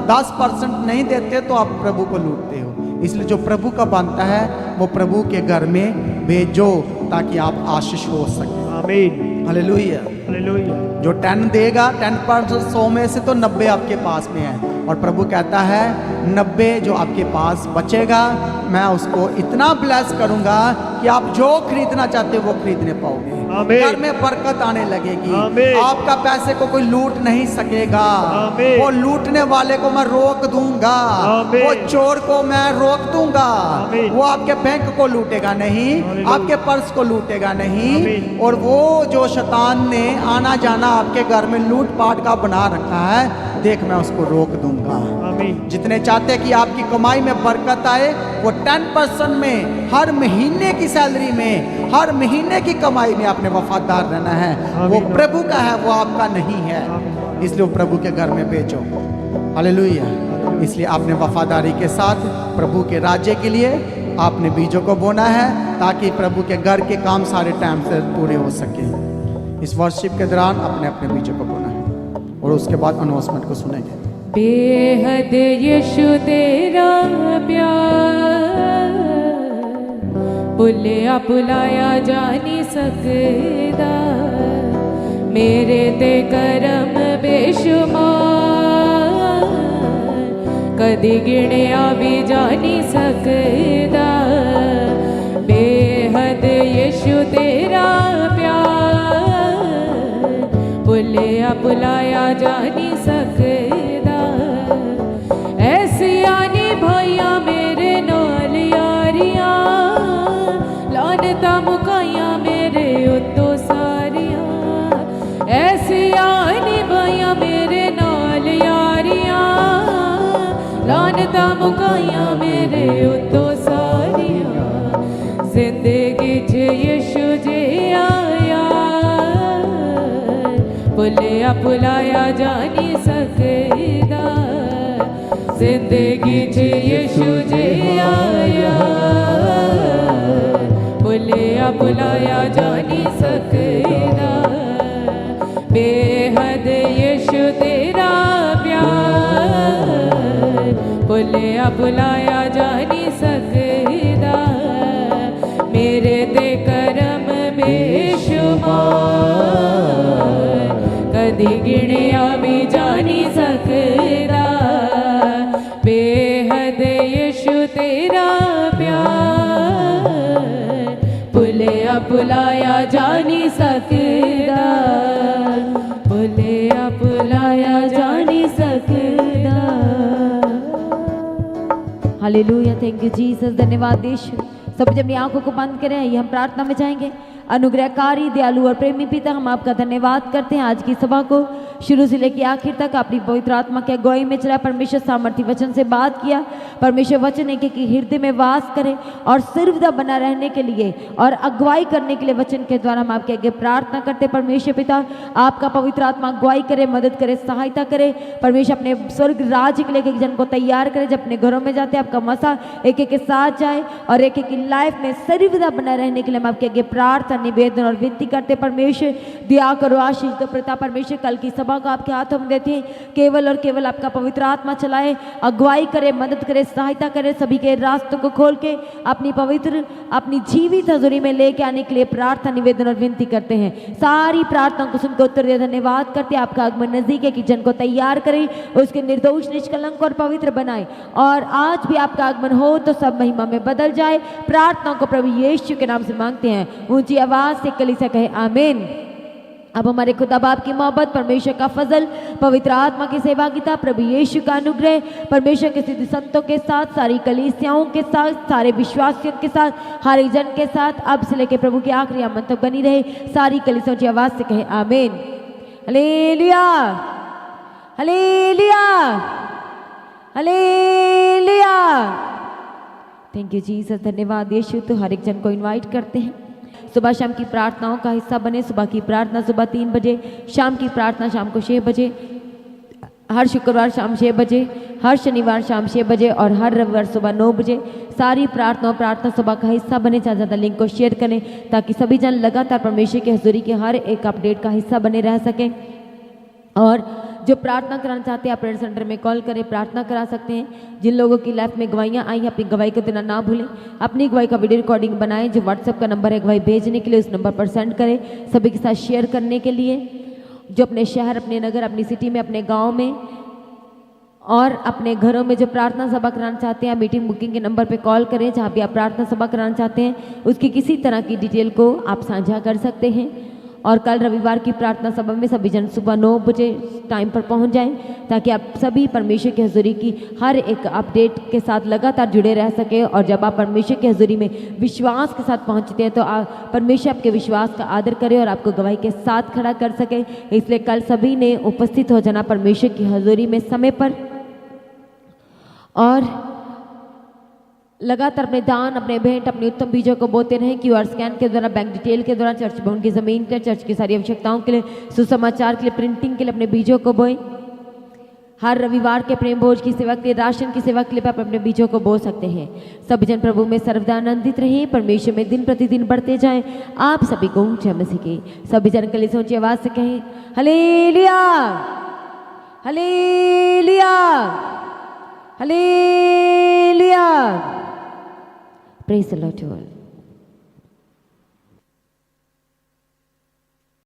10% नहीं देते तो आप प्रभु को लूटते हो। इसलिए जो प्रभु का बनता है वो प्रभु के घर में भेजो, ताकि आप आशीष हो सके। आमीन। हालेलुया। हालेलुया। जो 10 देगा, 10% 100 में से तो 90 आपके पास में है। और प्रभु कहता है 90 जो आपके पास बचेगा मैं उसको इतना ब्लेस करूंगा कि आप जो खरीदना चाहते हो वो खरीदने पाओगे। आमीन। घर में बरकत आने लगेगी। आमीन। आपका पैसे को कोई लूट नहीं सकेगा। आमीन। वो लूटने वाले को मैं रोक दूंगा। आमीन। वो चोर को मैं रोक दूंगा। आमीन। वो आपके बैंक को लूटेगा नहीं, हालेलुया। आपके पर्स को लूटेगा नहीं। आमीन। और वो जो शैतान ने आना जाना आपके घर में लूट पाट का बना रखा है, देख मैं उसको रोक दूंगा। आमीन। जितने चाहते कि आपकी कमाई में बरकत आए, वो 10% में हर महीने की सैलरी में, हर महीने की कमाई में आपने वफादार रहना है। वो आमीन। प्रभु का है, वो आपका नहीं है। आमीन। इसलिए वो प्रभु के घर में बेचो। हालेलुया। इसलिए आपने वफादारी के साथ प्रभु के राज्य के लिए आपने बीजों को बोना है, ताकि प्रभु के घर के काम सारे टाइम से पूरे हो सके। इस वर्शिप के दौरान अपने अपने बीजों को बोना है और उसके बाद अनाउंसमेंट को सुनेंगे। बेहद यीशु तेरा प्यार भुलिया भुलाया जा नहीं सकदा, मेरे ते करम बेशुमार कदी गिणिया भी जा नहीं सकदा। बेहद यीशु तेरा प्यार भुलिया भुलाया जा नहीं सकदा। भुलिया भुलाया जानी सकदा जिंदगी च यीशु जे आया भुलिया भुलाया जानी सकदा बेहद यीशु तेरा प्यार भुलिया भुलाया जानी सकदा मेरे ते करम बेशुमार कदी गिणिया भी जानी सकदा बेहद यीशु तेरा प्यार भुलिया भुलाया जानी सकदा भुलिया भुलाया जानी सकदा। हालेलुया, थैंक यू जीसस, धन्यवाद यीशु। सब जब अपनी आंखों को बंद करें, आइए हम प्रार्थना में जाएंगे। अनुग्रहकारी, दयालु और प्रेमी पिता, हम आपका धन्यवाद करते हैं आज की सभा को शुरू से लेकर आखिर तक अपनी पवित्र आत्मा के अगुवाई में चला। परमेश्वर सामर्थ्य वचन से बात किया। परमेश्वर वचन है कि हृदय में वास करे और सर्वदा बना रहने के लिए और अगुवाई करने के लिए वचन के द्वारा हम आपके आगे प्रार्थना करते। परमेश्वर पिता, आपका पवित्र आत्मा अगुवाई करे, मदद करे, सहायता करे। परमेश्वर अपने स्वर्ग राज्य के लिए एक जन को तैयार करे। जब अपने घरों में जाते आपका मसा एक एक के साथ जाए और एक एक की लाइफ में सर्वदा बना रहने के लिए हम आपके आगे प्रार्थना, निवेदन और विनती करते। परमेश्वर दया करो, आशीष दो पिता। परमेश्वर कल की सभा को आपके हाथों में देते हैं। केवल और केवल आपका पवित्र आत्मा चलाए, अगुवाई करे, मदद करे, सहायता करे। सभी के रास्तों को खोल के अपनी पवित्र, अपनी जीवित हजूरी में लेके आने के लिए प्रार्थना, निवेदन और विनती करते हैं। सारी प्रार्थना को सुनकर उत्तर दे धन्यवाद करते। आपका आगमन नजदीक है कि जन को तैयार करे, उसके निर्दोष, निष्कलंक और पवित्र बनाए। और आज भी आपका आगमन हो तो सब महिमा में बदल जाए। प्रार्थना को प्रभु यीशु के नाम से मांगते हैं। ऊंची आवाज से कलीसिया कहे आमीन। अब हमारे खुदा बाप की मोहब्बत, परमेश्वर का फजल, पवित्र आत्मा की सहभागिता, प्रभु यीशु का अनुग्रह, परमेश्वर के सिद्ध संतों के साथ, सारी कलीसियाओं के साथ, सारे विश्वासियों के साथ, हर एक जन के साथ अब से लेकर प्रभु की आखिरी आमद तक बनी रहे। सारी कलीसियाओं की आवाज से कहे आमीन। Hallelujah, hallelujah, hallelujah. Thank you Jesus, धन्यवाद यीशु। तो हर एक जन को इनवाइट करते हैं सुबह शाम की प्रार्थनाओं का हिस्सा बने। सुबह की प्रार्थना सुबह 3 बजे, शाम की प्रार्थना शाम को 6 बजे, हर शुक्रवार शाम 6 बजे, हर शनिवार शाम 6 बजे और हर रविवार सुबह 9 बजे। सारी प्रार्थना सुबह का हिस्सा बने। ज़्यादा ज़्यादा लिंक को शेयर करें ताकि सभी जन लगातार परमेश्वर की हजूरी के हर एक अपडेट का हिस्सा बने रह सकें। और जो प्रार्थना कराना चाहते हैं, आप प्रेयर सेंटर में कॉल करें, प्रार्थना करा सकते हैं। जिन लोगों की लाइफ में गवाहियाँ आई हैं, अपनी गवाही को देना ना भूलें। अपनी गवाही का वीडियो रिकॉर्डिंग बनाएं। जो व्हाट्सएप का नंबर है गवाही भेजने के लिए, उस नंबर पर सेंड करें, सभी के साथ शेयर करने के लिए। जो अपने शहर, अपने नगर, अपनी सिटी में, अपने गाँव में और अपने घरों में जो प्रार्थना सभा कराना चाहते हैं, मीटिंग बुकिंग के नंबर पर कॉल करें। जहाँ भी आप प्रार्थना सभा कराना चाहते हैं उसकी किसी तरह की डिटेल को आप साझा कर सकते हैं। और कल रविवार की प्रार्थना सभा में सभी जन सुबह 9 बजे टाइम पर पहुंच जाएं ताकि आप सभी परमेश्वर की हजूरी की हर एक अपडेट के साथ लगातार जुड़े रह सकें। और जब आप परमेश्वर की हजूरी में विश्वास के साथ पहुंचते हैं तो परमेश्वर आपके विश्वास का आदर करे और आपको गवाही के साथ खड़ा कर सके। इसलिए कल सभी ने उपस्थित हो जाना परमेश्वर की हजूरी में समय पर। और लगातार अपने दान, अपने भेंट, अपने उत्तम बीजों को बोते रहें। QR स्कैन के द्वारा, बैंक डिटेल के द्वारा, चर्च भवन की ज़मीन के, चर्च की सारी आवश्यकताओं के लिए, सुसमाचार के लिए, प्रिंटिंग के लिए अपने बीजों को बोएं। हर रविवार के प्रेम भोज की सेवा के लिए, राशन की सेवा के लिए आप अपने बीजों को बो सकते हैं। सभी जन प्रभु में सर्वदा आनंदित रहें, परमेश्वर में दिन प्रतिदिन बढ़ते जाएं। आप सभी को ऊंचे मसीह के सभी जन के लिए ऊंची आवाज से कहें hallelujah, hallelujah, hallelujah. Praise the Lord to all.